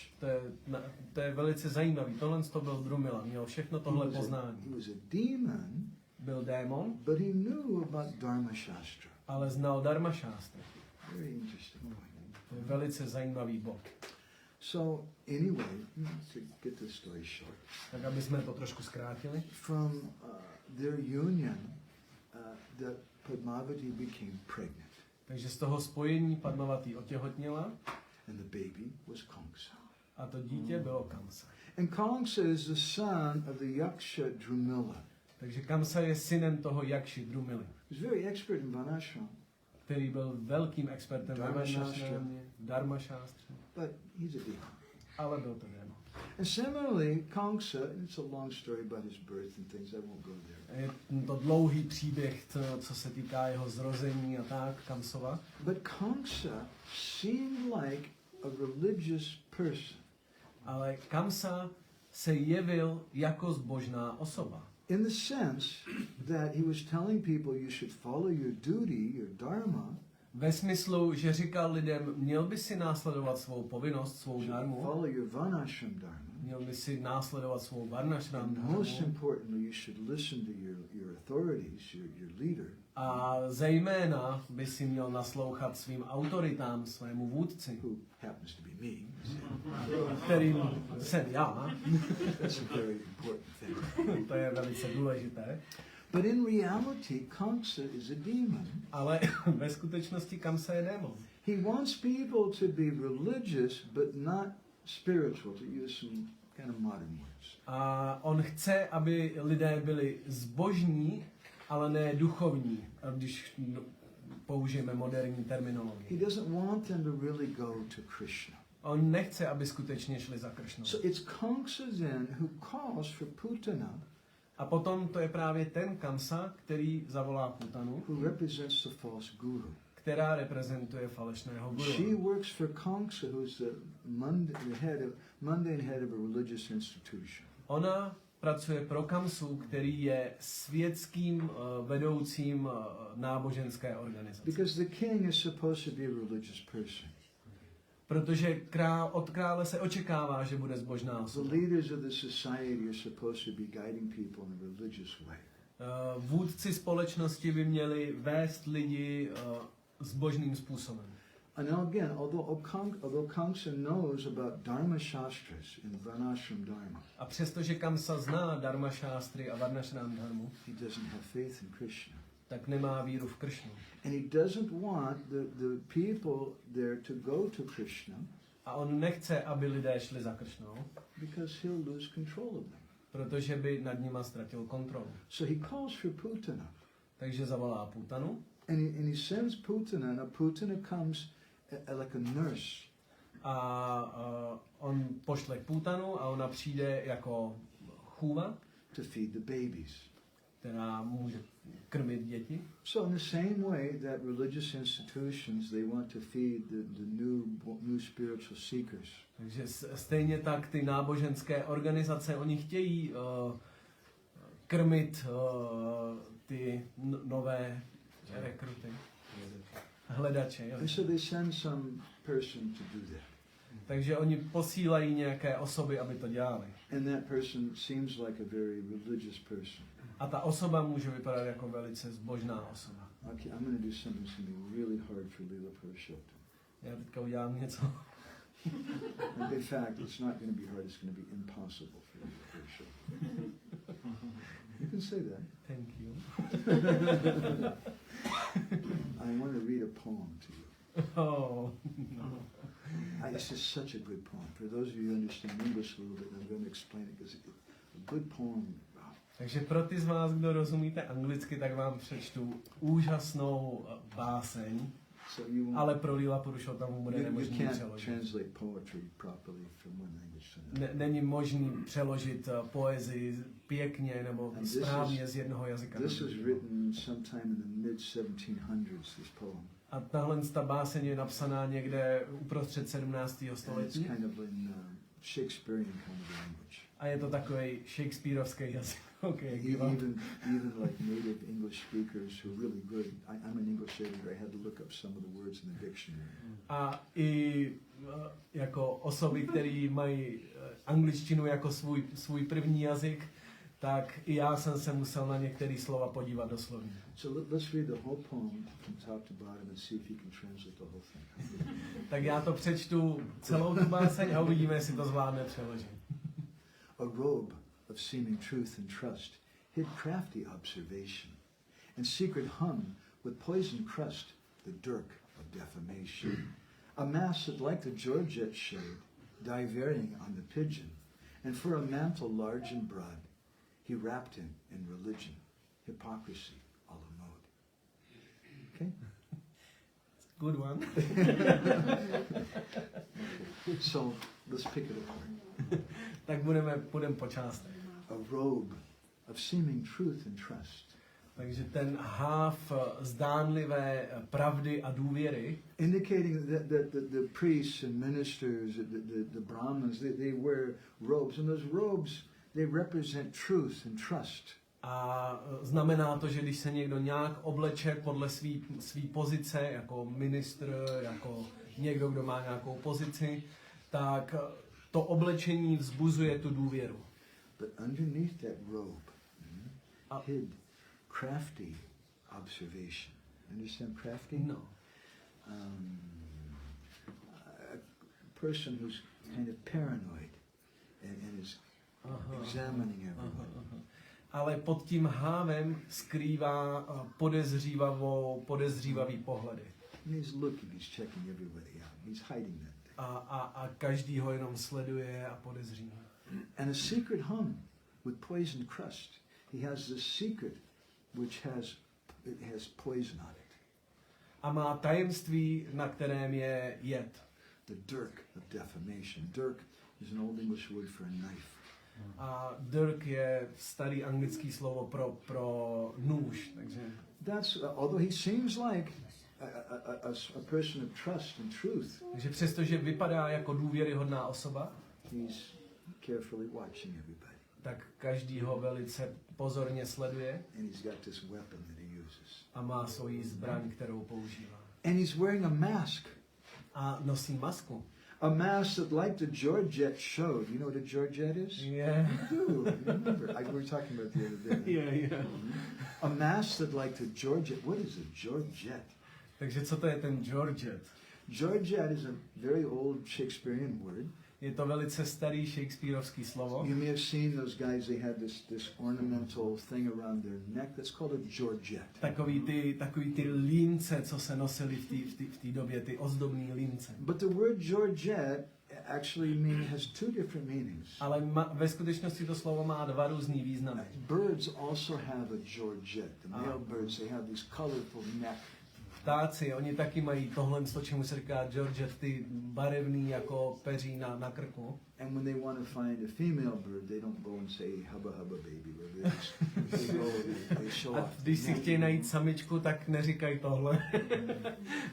To je velice zajímavý. Tohle to byl Drumila. Měl všechno tohle poznání. He was a demon. Byl démon. But he knew about Dharma Shastra. Ale znal Dharma Shastry. Very interesting point. To je velice zajímavý bod. So anyway, to get this story short. Tak aby jsme to trošku zkrátili. From their union, that Padmavati became pregnant. Takže z toho spojení Padmavati otěhotněla. And the baby was Kamsa. A to dítě bylo Kamsa. And Kamsa is the son of the Yaksha Drumila. Takže Kamsa je synem toho Jakši Drumily. He was very expert in Varnashram. Který byl velkým expertem v Dharma Shastře. But he's a demon. Ale byl to démon. And similarly, Kamsa, it's a long story about his birth and things, I won't go there. Je to dlouhý příběh, co se týká jeho zrození a tak, Kamsova. But Kamsa seemed like a religious person. Ale Kamsa se jevil jako zbožná osoba. In the sense that he was telling people you should follow your duty, your dharma. Ve smyslu, že říkal lidem, měl by si následovat svou povinnost, svou dharmu. Follow your varnashram dharma. Měl by si následovat svou varnashram dharmu. Most importantly, you should listen to your authorities, your leader. A zejména by si měl naslouchat svým autoritám, svému vůdci. Who happens to be me. Kterým jsem já. That's a very important thing. To je velice důležité. But in reality, Kamsa is a demon. Ale ve skutečnosti Kamsa je démon. He wants people to be religious, but not spiritual, to use some kind of modern words. A on chce, aby lidé byli zbožní, ale ne duchovní, když použijeme moderní terminologii. He doesn't want them to really go to Krishna. On nechce, aby skutečně šli za Kršnou. So it's Kamsa then who calls for Putana. A potom to je právě ten Kamsa, který zavolá Putanu, who represents the false guru. která reprezentuje falešného guru. She works for Kamsa, who's the mundane head of a religious institution. Ona pracuje pro Kamsu, který je světským vedoucím náboženské organizace. Because the king is supposed to be a religious person. Protože od krále se očekává, že bude zbožná osoba. The leaders of the society are supposed to be guiding people in a religious way. Vůdci společnosti by měli vést lidi zbožným způsobem. And now again, although Kamsa knows about Dharma Shastras in Varnashram Dharma, A přestože Kamsa zná Dharma Shastry a Varnashram Dharmu, he doesn't have faith in Krishna. tak nemá víru v Kršnu. And he doesn't want the people there to go to Krishna. A on nechce, aby lidé šli za Kršnou, Because he'll lose control of them. protože by nad nima ztratil kontrolu. So he calls for Putana. Takže zavolá Putanu. And he sends Putana. Now Putana comes like a nurse. A on pošle Putanu a ona přijde jako chůva, to feed the babies. která může krmit děti. So in the same way that religious institutions, they want to feed the new spiritual seekers. Takže stejně tak ty náboženské organizace, oni chtějí krmit ty nové rekruty, hledače. And so they send some person to do that. Takže oni posílají nějaké osoby, aby to dělali. And that person seems like a very religious person. A ta osoba může vypadat jako velice zbožná osoba. Okay, I'm going to do something that's going to be really hard for Leela Purushottam. Já teďka udělám něco. In fact, it's not going to be hard, it's going to be impossible for Leela Purushottam. You can say that. Thank you. I want to read a poem to you. Oh, no. It's just such a good poem. For those of you who understand English a little bit, I'm going to explain it because a good poem. Takže pro ty z vás, kdo rozumíte anglicky, tak vám přečtu úžasnou báseň, ale pro Leela Purushottam bude nemožný přeložit. Není možný přeložit poezii pěkně nebo správně z jednoho jazyka. A tahle ta báseň je napsaná někde uprostřed 17. And it's století. kind of in Shakespearean kind of language. A je to takový Shakespeareovský jazyk. Okay, Even like native English speakers who are really good. I'm an English editor. I had to look up some of the words in the dictionary. A i jako osoby, které mají angličtinu jako svůj první jazyk, tak i já jsem se musel na některé slova podívat doslovně. So let's read the whole poem from top to bottom and see if you can translate the whole thing. Tak já to přečtu celou tu báseň a uvidíme, jestli to zvládne přeložit. A robe of seeming truth and trust hid crafty observation, and secret hung with poisoned crust the dirk of defamation. A mask that like the Georgette shade, dye varying on the pigeon, and for a mantle large and broad, he wrapped him in religion, hypocrisy a la mode. Okay? Good one. So let's pick it apart. Tak půjdeme po částech. A robe of seeming truth and trust. Takže ten háv zdánlivé pravdy a důvěry, Indicating that the priests and ministers, the Brahmins, they wear robes, and those robes, they represent truth and trust. a znamená to, že když se někdo nějak obleče podle svý pozice, jako ministr, jako někdo, kdo má nějakou pozici, tak to oblečení vzbuzuje tu důvěru. But underneath that robe hid crafty observation. Understand crafty? No. A person who's kind of paranoid and is examining everyone. Ale pod tím hávem skrývá podezřívavý pohledy. And he's looking, he's checking everybody out. He's hiding that thing. A každý ho jenom sleduje a podezřívá. And a secret hung with poisoned crust. He has this secret which has poison on it. A má tajemství, na kterém je jed. The dirk of defamation. Dirk is an old English word for a knife. A dirk je starý anglický slovo pro nůž, takže That's although he seems like a person of trust and truth. Takže přestože vypadá jako důvěryhodná osoba, He's carefully watching everybody. tak každý ho velice pozorně sleduje And he's got this weapon that he uses. a má svoji zbraň, kterou používá. And he's wearing a mask. A nosí masku. A mask that, like the Georgette showed. You know what a Georgette is? Yeah. You do. Remember? We were talking about the other day. Yeah. A mask that, like the Georgette. What is a Georgette? Takže co to je ten Georgette? Georgette is a very old Shakespearean word. Je to velice starý shakespearovský slovo. You may have seen those guys, they had this ornamental thing around their neck. That's called a Georgette. Takový ty límce, co se nosily v té době, ty ozdobné límce. But the word Georgette actually has two different meanings. Ale ve skutečnosti to slovo má dva různý významy. Birds also have a Georgette. The male birds, they have this colorful neck. Ptáci, oni taky mají tohle, čemu se říká Georgette, ty barevný jako peří na krku. And when they want to find a female bird, they don't go and say hubba hubba baby. They show A off. když si chtějí najít samičku, tak neříkají tohle,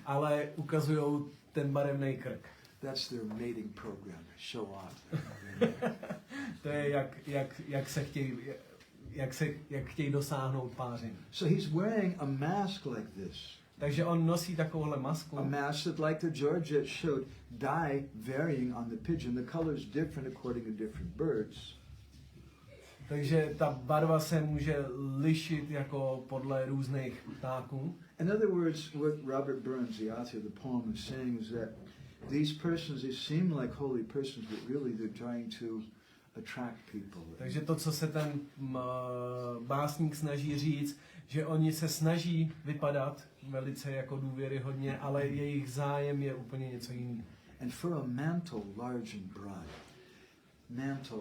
ale ukazujou ten barevný krk. That's their mating program. Show off. To je jak chtějí dosáhnout páření. So he's wearing a mask like this. Takže on nosí takovouhle masku. A mask that, like the Georgette showed, dye varying on the pigeon. The color is different according to different birds. Takže ta barva se může lišit jako podle různých ptáků. In other words, what Robert Burns, the author of the poem, is saying is that these persons, they seem like holy persons, but really they're trying to attract people. Takže to, co se ten básník snaží říct, že oni se snaží vypadat velice jako důvěryhodně, ale jejich zájem je úplně něco jiného. And for a mantle large and broad. Mantle.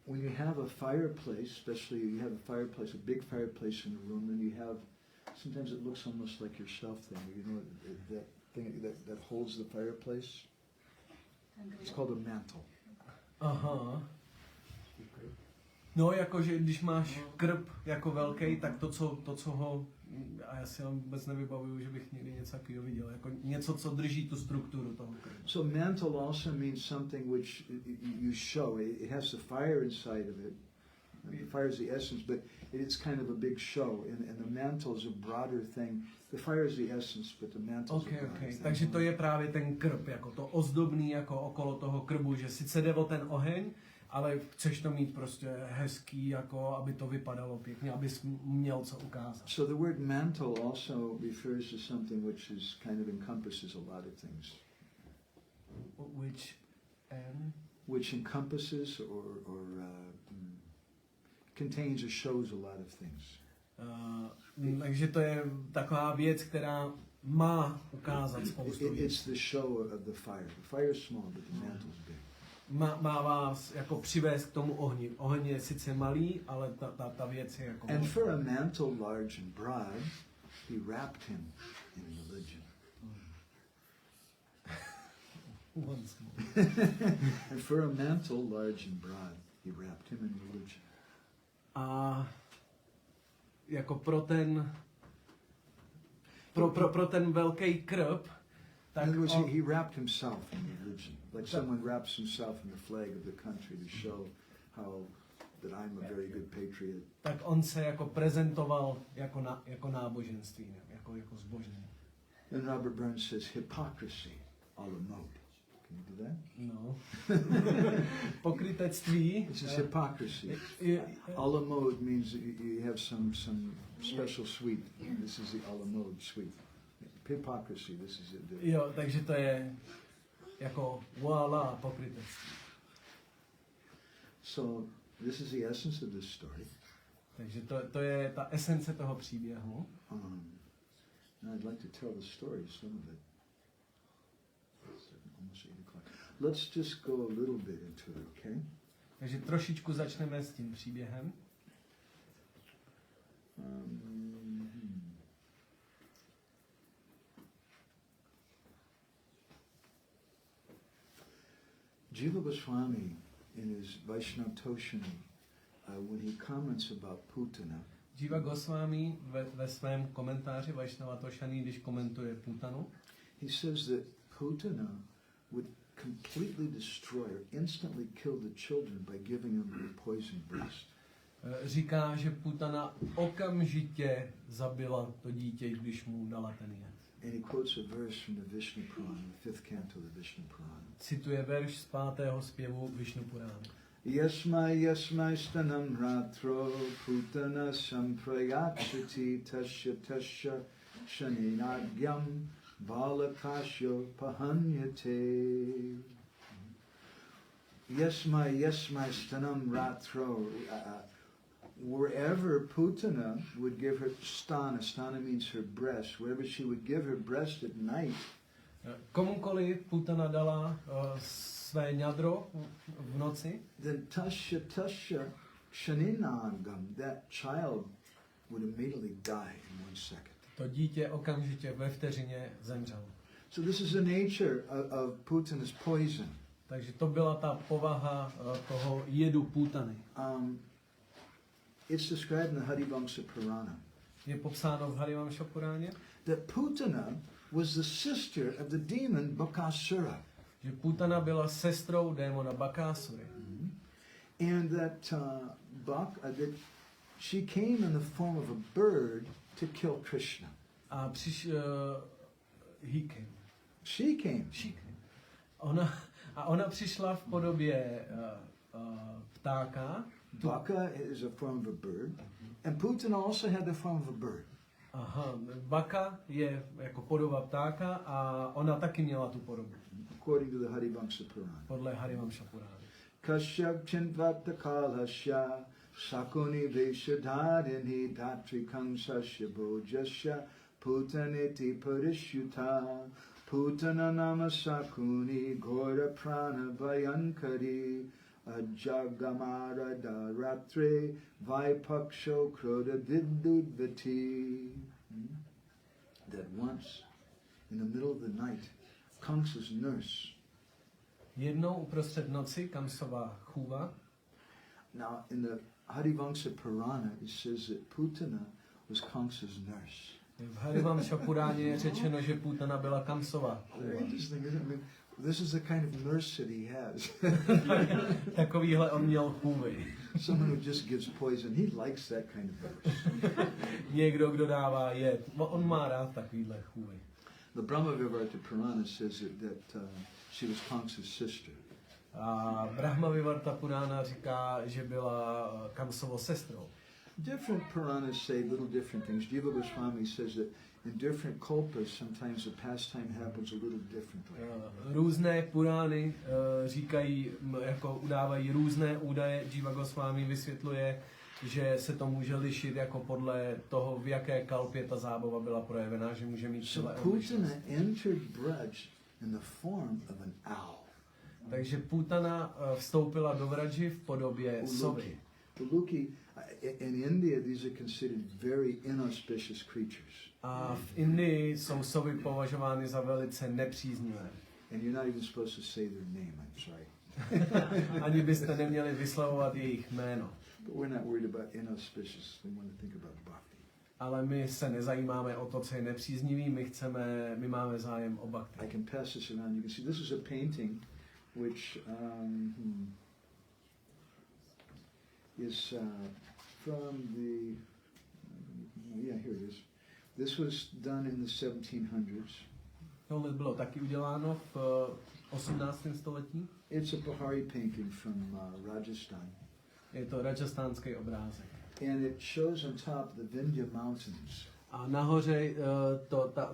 When you have a fireplace, especially you have a fireplace, a big fireplace in a room, then you have, sometimes it looks almost like your shelf thing. You know that thing that holds the fireplace? It's called a mantle. Aha. No, jakože když máš krb jako velký, tak to, co ho A já si vůbec nevybavuju, že bych někdy něco takového viděl. Jako něco, co drží tu strukturu toho krbu. So mantle also means something which you show. It has the fire inside of it. The fire is the essence, but it's kind of a big show. And the mantle is a broader thing. The fire is the essence, but the mantle is a broader thing. Takže to je právě ten krb, jako to ozdobný jako okolo toho krbu, že sice jde o ten oheň, ale chceš to mít prostě hezký, jako aby to vypadalo pěkně, abys měl co ukázat. So the word mantle also refers to something which is kind of encompasses a lot of things. Which encompasses or contains or shows a lot of things. Takže to je taková věc, která má ukázat spoustu věcí. It's the show of the fire. The fire is small, but the mantle is big. Má vás jako přivést k tomu ohni. Oheň je sice malý, ale ta věc je jako... And for a mantle large and broad, he wrapped him in religion. Once more. And for a mantle large and broad, he wrapped him in religion. A jako pro ten velký krb, tak in other words, he wrapped himself in religion, like someone wraps himself in the flag of the country to show how that I'm a very good patriot. Tak on se jako prezentoval jako náboženství, jako zbožný. And Robert Burns says hypocrisy a la mode. Can you do that? No. Pokrytectví. This is hypocrisy. A la mode means you have some special sweet. This is the a la mode sweet. Hypocrisy, this is it. Jo, takže to je jako voilà pokrytectví. So this is the essence of this story. Takže to je ta esence toho příběhu. Now I'd like to tell the story, some of it. It's almost 8 o'clock. Let's just go a little bit into it, okay? Takže trošičku začneme s tím příběhem. Jiva Goswami, in his Vaishnava Toshani, when he comments about Putana, Jiva Goswami ve svém komentáři Vaishnava Toshani, když komentuje Putanu, he says that Putana would completely destroy or instantly kill the children by giving them the poisoned breast. Říká, že Putana okamžitě zabila to dítě, když mu dala ten jed. And he quotes a verse from the Vishnu Purana, the 5th canto of the Vishnu Purana. Cituje verš z 5. zpěvu Vishnu Purány. Yasmai stanam ratro Putana samprayachati tasya shaninagyam balakasya pahanyate. Yasmai stanam ratro. Wherever Putana would give her stana means her breast, wherever she would give her breast at night, komukoliv Putana dala své ňadro v noci, then tasya shaninangam, that child would immediately die in 1 second. To dítě okamžitě ve vteřině zemřelo. So this is the nature of Putana's poison. Takže to byla ta povaha toho jedu Putany. It's described in the Harivamsa Purana. Je popsáno v Harivamsa Puráně, that Putana was the sister of the demon Bakasura. Že Putana byla sestrou démona Bakasury. And that that she came in the form of a bird to kill Krishna. A he came. She came. Ona přišla v podobě ptáka. Baka is a form of a bird, and Putana also had the form of a bird. Aha, Baka je jako podoba ptáka a ona taky měla tu podobu. According to the Harivamsa Purana. Podle Harivamsa Purány. Kashyap chinvata kalasya sakuni veshadharini datri kansasya bojasya putaneti parishyuta Putana nama sakuni gora prana vayankari Ajagamara Daratre Vaipaksho Kroda Viddudvati. That once, in the middle of the night, Kamsa's nurse. Jednou uprostřed noci Kamsova chůva. Now, in the Harivamsa Purana, it says that Putana was Kamsa's nurse. V Harivanša Puráně je řečeno, že Putana byla Kamsova. Very interesting, isn't it? I mean, this is the kind of nurse that he has. Takovýhle on měl chůvy. Someone who just gives poison. He likes that kind of nurse. Někdo, kdo dává jed. On má rád takovýhle chůvy. The Brahmavivarta Purana says that she was Kamsa's sister. A Brahmavivarta Purana říká, že byla Kamsovo sestrou. Different Puranas say little different things. Jiva Goswami says that in different kalpas, sometimes the pastime happens a little differently. Různé Purány říkají, jako udávají různé údaje. Jiva Goswami vysvětluje, že se to může lišit jako podle toho, v jaké kalpě ta zábava byla projevená, že může mít So celé Putana entered Braj in the form of an owl. Takže Putana vstoupila do Vraji v podobě sovy. Uluki, in India, these are considered very inauspicious creatures. A v Indii jsou sovy považovány za velice nepříznivé. And you're not even supposed to say their name, I'm sorry. Ani byste neměli vyslavovat jejich jméno. But we're not worried about inauspicious. We want to think about bhakti. Ale my se nezajímáme o to, co je nepříznivý, my máme zájem o bhakti. I can pass this around. You can see this is a painting which is from the, here it is. This was done in the 1700s. Tohle bylo taky uděláno v 18. století. It's a Pahari painting from Rajasthan. Je to rajastánský obrázek. And it shows on top the Vindhya Mountains. A nahoře,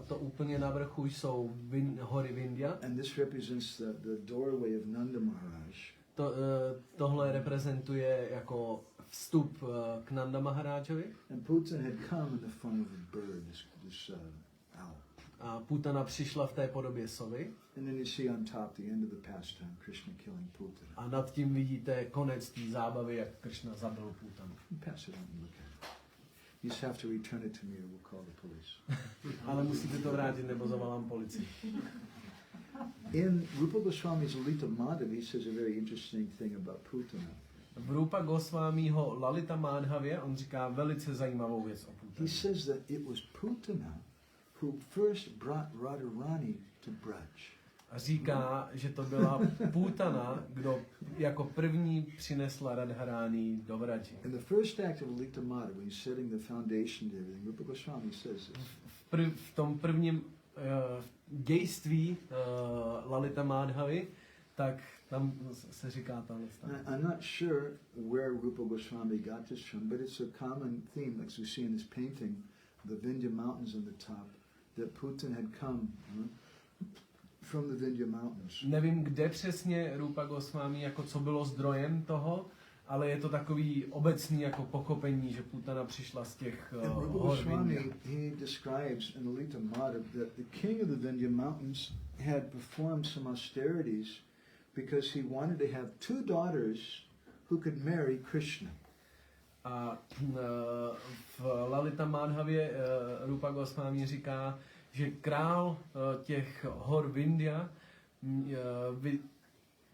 to úplně na vrchu jsou hory Vindhya. And this represents the doorway of Nanda Maharaj. Tohle reprezentuje jako vstup k Nanda Maharájovi. And Putana had come in the form of a bird, this owl. A Putana přišla v té podobě sovy. And then you see on top the end of the pastime, Krishna killing Putana. A nad tím vidíte konec té zábavy, jak Krishna zabil Putanu. Pass it on and look at it. You just have to return it to me or we'll call the police. Ale musíte to vrátit, nebo zavolám policii. In Rupa Goswami's Lalita Madhav, he says a very interesting thing about Putana. V Rupa Goswamiho Lalita Madhavě on říká velice zajímavou věc o Putaně. He says that it was Putana who first brought Radharani to Braj. A říká, že to byla Putana, kdo jako první přinesla Radharani do Vraji. In the first act of Lalita Madhav, when he's setting the foundation to everything, Rupa Goswami says this. V tom prvním dějství Lalita Madhavy, tak tam se říká tahle strana. I'm not sure where Rupa Goswami got this from, but it's a common theme, like we see in this painting, the Vindhya Mountains on the top, that Putan had come from the Vindhya Mountains. Nevím, kde přesně Rupa Goswami, jako co bylo zdrojem toho, ale je to takový obecný jako pochopení, že Putana přišla z těch Rupa hor Goswami, Vindhya. he describes in Lalita Madhav that the king of the Vindhya Mountains had performed some austerities because he wanted to have two daughters who could marry Krishna. A v Lalita Madhavě Rupa Goswami říká, že král těch hor Vindhya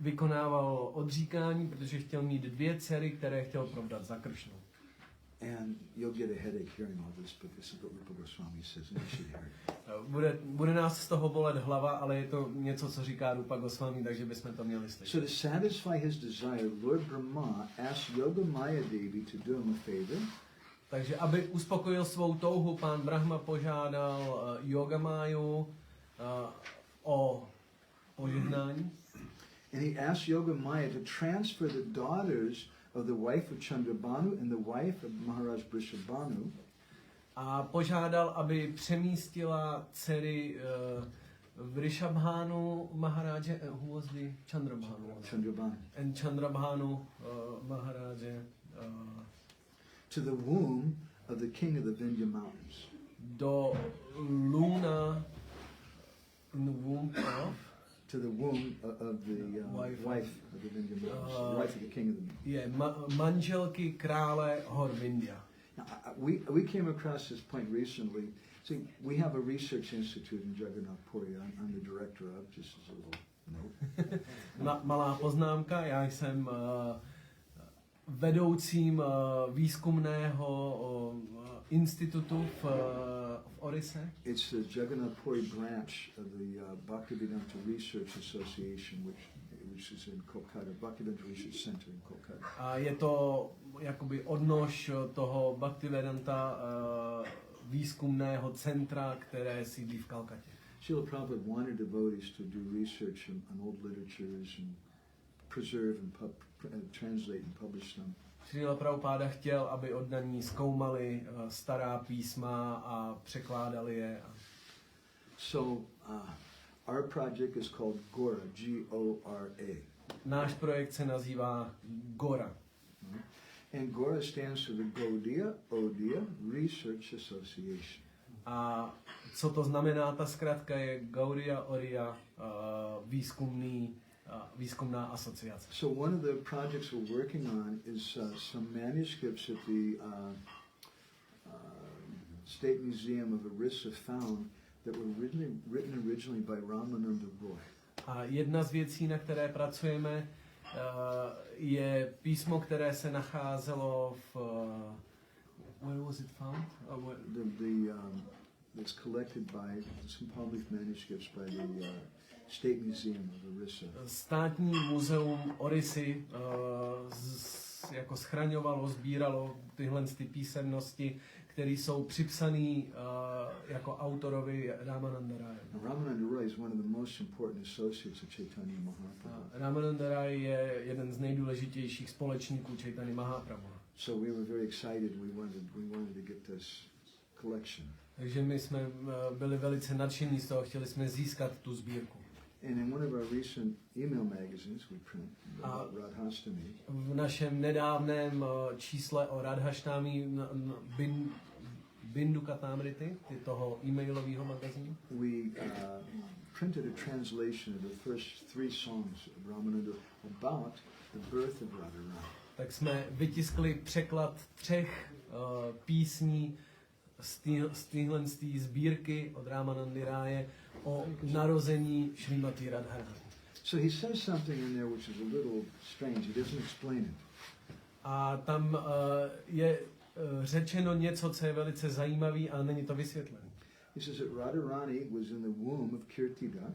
vykonával odříkání, protože chtěl mít dvě dcery, které chtěl provdat za Kršnu. And you'll get a headache hearing all this, but this is what Rupa Goswami says, and you should hear it. Bude nás z toho bolet hlava, ale je to něco, co říká Rupa Goswami, takže bychom to měli slyšet. So to satisfy his desire, Lord Brahma asked Yogamaya Devi to do him a favor. Takže aby uspokojil svou touhu, pán Brahma požádal Yogamáju o požehnání. And he asked Yogamaya to transfer the daughters of the wife of Chandrabhanu and the wife of Maharaj Vrishabhanu. A požádal, aby přemístila dcery Vrishabhanu Maharáže, who was the Chandrabhanu? Chandrabhanu. And Chandrabhanu Maharáže To the womb of the king of the Vindhya Mountains. do luna in the womb of To the womb of the wife of the Vindhya Mountains, the wife of the king of the manželky krále hor Vindhya. Now, we came across this point recently. See, we have a research institute in Jagannath Puri. I'm the director of, just as a little note. Malá poznámka, já jsem vedoucím výzkumného institutu v Orise. It's the Jagannath Puri branch of the Bhaktivedanta Research Association, which is in Kolkata, Bhaktivedanta Research Center in Kolkata. A je to jakoby odnož toho Bhaktivedanta výzkumného centra, které sídlí v Kalkatě. Srila Prabhupada wanted devotees to do research on old literatures and preserve and translate and publish them. Srila Prabhupada chtěl, aby oddaní zkoumali stará písma a překládali je. So our project is called GORA, G-O-R-A. Náš projekt se nazývá GORA. And GORA stands for the Odia Research Association. A co to znamená, ta zkratka je Gaudiya Odia výzkumná asociace. So one of the projects we're working on is some manuscripts that the State Museum of Orissa found that were written originally by Ramananda Roy. A jedna z věcí, na které pracujeme, je písmo, které se nacházelo v where was it found? It's collected by some published manuscripts by the State Museum of Orissa. Státní muzeum Orisy jako schraňovalo, sbíralo tyhle ty písemnosti, které jsou připsané jako autorovi Ramananda Raye. Ramananda Roy is one of the most important associates of Chaitanya Mahaprabhu. Ramananda Raye je jeden z nejdůležitějších společníků Chaitanya Mahaprabhu. So we were very excited. We wanted to get this collection. Takže my jsme byli velice nadšení z toho, chtěli jsme získat tu sbírku. And in one of our recent email magazines we print about Radhastami. V našem nedávném čísle o Radhaštami Bindu Katamrity, toho e-mailového magazínu, We printed a translation of the first 3 songs of Ramananda about the birth of Radharani. tak jsme vytiskli překlad 3 písní z téhle sbírky od Ramanandy Ráje o narození Šrimati Radharani. So he says something in there which is a little strange. He doesn't explain it. A tam je řečeno něco, co je velice zajímavé, ale není to vysvětlené. He says that Radharani was in the womb of Kirtida,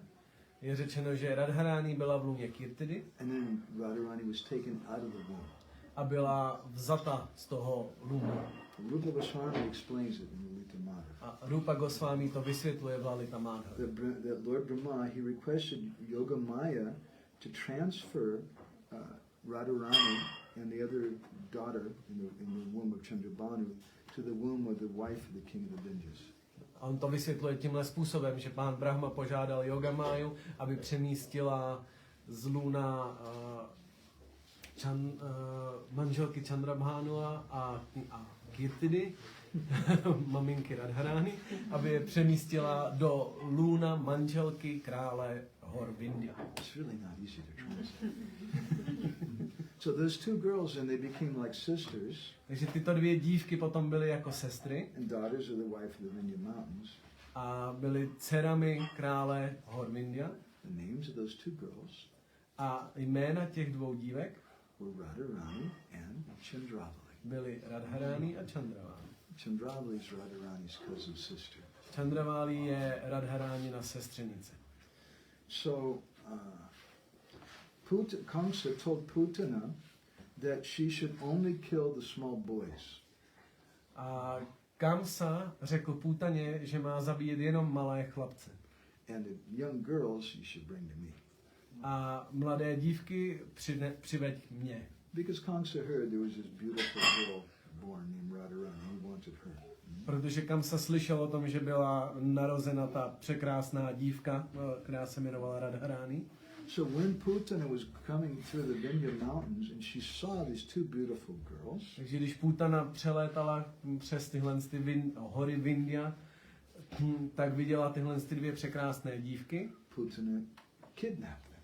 Je řečeno, že Radharani byla v lůně Kirtidy and then Radharani was taken out of the womb. a byla vzata z toho lůna. Rupa Goswami explains it in Lalita Madhava. A Rupa Goswami to vysvětluje v Lalita Madhava. That Lord Brahma, he requested Yoga Maya to transfer Radharani and the other daughter in the womb of Chandrabhanu to the womb of the wife of the king of the Vindhyas. A on to vysvětluje tímhle způsobem, že pán Brahma požádal Yogamáju, aby přemístila z lůna manželky Chandrabhánua a Kirtidy, maminky Radharani, aby je přemístila do lůna manželky krále hor Vindhya. It's really not easy to translate. So those 2 girls, and they became like sisters. Takže tyto 2 dívky potom byly jako sestry And daughters of the wife of the Vindhya Mountains. a byly dcerami krále hor Vindhya. The names of those 2 girls A jména těch 2 dívek were Radharani and Chandravali. byly Radharani a Chandravali. Chandravali is Radharani's cousin sister. Chandravali je Radharánina sestřenice. So Kamsa told Putana that she should only kill the small boys. A Kamsa řekl Putaně, že má zabíjet jenom malé chlapce. And the young girls you should bring to me. A mladé dívky přiveď mě. Because Kamsa heard there was this beautiful girl born named Radharani. He wanted her. Protože Kamsa slyšel o tom, že byla narozena ta překrásná dívka, která se jmenovala Radharani. So when Putana was coming through the Vindhya Mountains and she saw these 2 beautiful girls, Takže když Putana přelétala přes tyhle hory Vindhya, tak viděla tyhle 2 překrásné dívky Putana kidnapped them.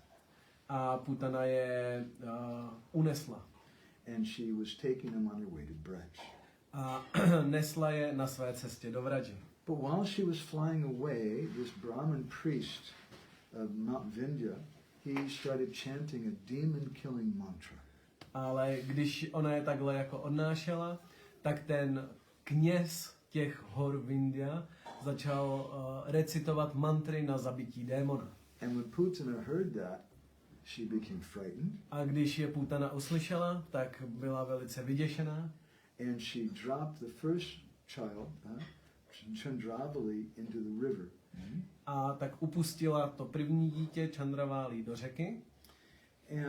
a Putana je unesla. And she was taking them on her way to Braj. A nesla je na své cestě do Vraži. But while she was flying away, this Brahmin priest of Mount Vindhya, he started chanting a demon-killing mantra. Ale když ona je takhle jako odnášela, tak ten kněz těch hor v India začal recitovat mantry na zabití démona. And when Putana heard that, she became frightened. A když je Putana uslyšela, tak byla velice vyděšená. And she dropped the first child, Chandravali, into the river. A tak upustila to první dítě Chandravali do řeky.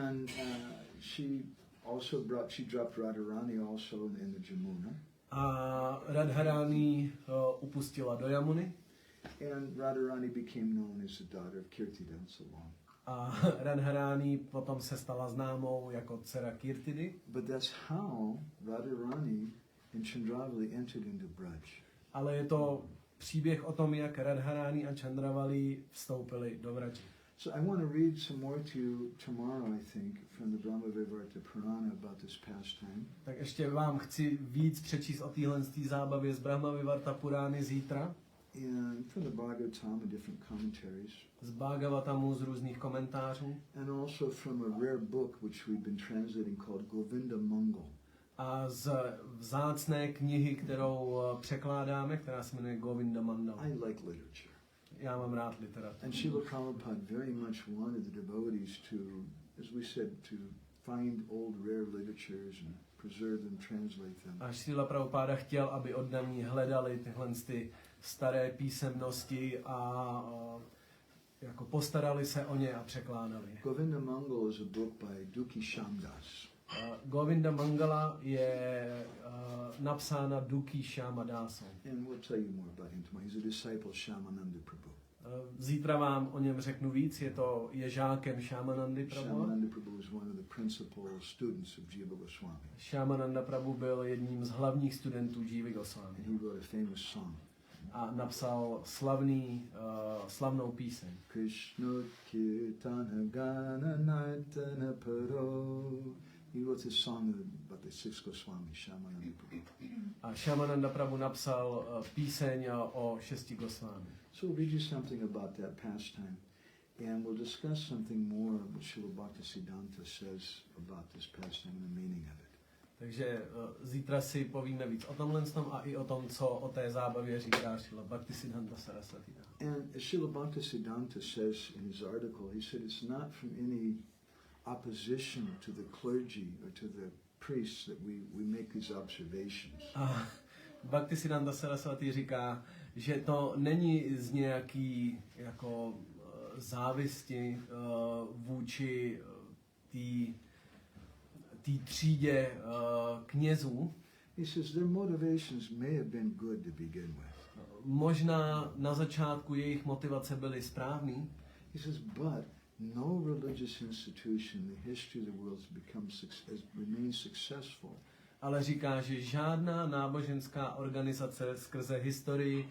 And she dropped Radharani also in the Jamuna. A Radharani upustila do Jamuny. And Radharani became known as the daughter of Kirtidan Salon. A Radharani potom se stala známou jako dcera Kirtidy. But that's how Radharani and Chandravali entered into Braj. Ale je to příběh o tom, jak Radharani a Chandravali vstoupili do Vrači. So I want to read some more to you tomorrow, I think, from the Brahmavivarta Purana about this pastime. Tak ještě vám chci víc přečíst o téhle zábavě z Brahmavivarta Purány zítra. And from the Bhagavatam and different commentaries. Z Bhagavatamu z různých komentářů. And also from a rare book which we've been translating called Govinda Mangal. A z vzácné knihy, kterou překládáme, která se jmenuje Govinda Mandala. I like literature. Já mám rád literaturu. And Srila Prabhupada very much wanted the devotees to, as we said, to find old rare literatures and preserve them, translate them. A Srila Prabhupada chtěl, aby oddaní hledali tyhle ty staré písemnosti a jako postarali se o ně a překládali. Govinda Mangal is a book by Dukhi Shamdas. Govinda Mangala je napsána Dukhi Shamadasou. And we'll tell you more about him tomorrow. He's a disciple of Shamananda Prabhu. Zítra vám o něm řeknu víc, je žákem Shamanandy Prabhu. Shamananda Prabhu is one of the principal students of Jiva Goswami. Shamananda Prabhu byl jedním z hlavních studentů Jivy Goswami. And he wrote a famous song. A napsal slavnou píseň. Krishna Kirtana Gana Nartana Paro. He wrote this song about the six Goswami, Shamananda Prabhu. A Shamananda Prabhu napsal píseň o 6 Goswami. So we'll read you something about that pastime, and we'll discuss something more what Srila Bhaktisiddhanta says about this pastime and the meaning of it. Takže zítra si povíme víc o tomhle a i o tom, co o té zábavě říká Srila Bhaktisiddhanta Saraswati. And as Srila Bhaktisiddhanta says in his article, he said it's not from any opposition to the clergy or to the priests that we make these observations. A Bhaktisiddhanta Saraswati říká, že to není z nějaký jako závisti vůči té třídě knězů. He says their motivations may have been good to begin with. Možná na začátku jejich motivace byly správný. He says, but no religious institution in the history of the world has remained successful. Ale říká, že žádná náboženská organizace skrze historii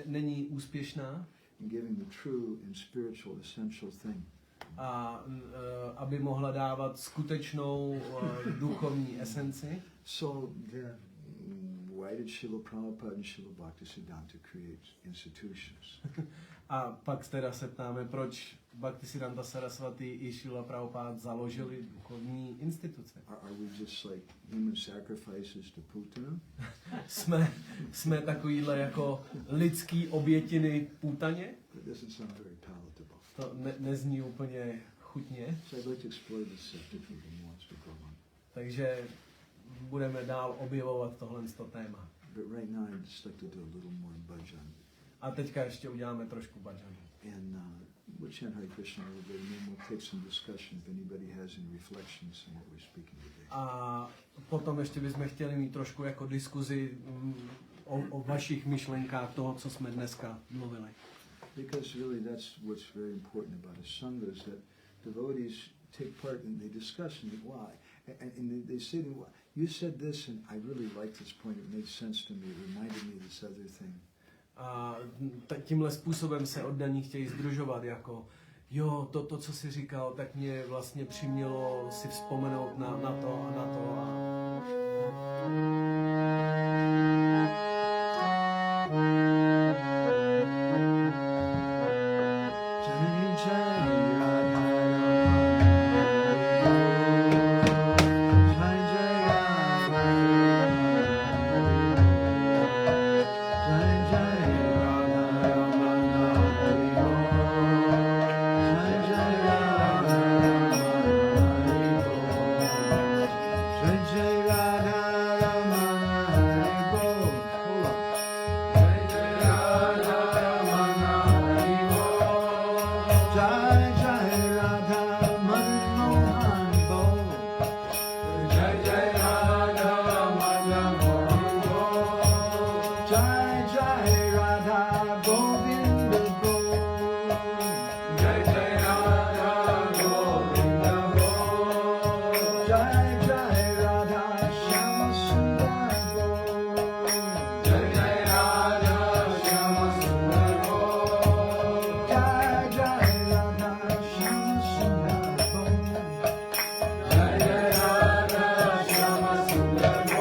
není úspěšná. In giving the true and spiritual essential thing. A aby mohla dávat skutečnou duchovní esenci. So then, why did Srila Prabhupada and Srila Bhaktisiddhanta create institutions? A pak teda se ptáme, proč Bhaktisiddhanta Saraswati i Srila Prabhupada založili duchovní instituce. Are we just like human sacrifices to Putana? jsme takovýhle jako lidský obětiny Putaně? That doesn't sound very palatable. To nezní úplně chutně. So I'd like to explore this subject with him once we go on. Takže budeme dál objevovat tohle téma. But right now I'd just like to do a little more bhajan. A teďka ještě uděláme trošku bhajanu. And we'll chant Hare Krishna a little bit, and then we'll take some discussion if anybody has any reflections on what we're speaking today. A potom ještě bychom chtěli mít trošku jako diskuzi o vašich myšlenkách toho, co jsme dneska mluvili. Because really that's what's very important about a sangha is that devotees take part and they discuss and why. And they say, you said this and I really liked this point, it made sense to me, it reminded me of this other thing. A tímhle způsobem se oddaní chtějí sdružovat, jako jo, to, co jsi říkal, tak mě vlastně přimělo si vzpomenout na to a na to. Amen.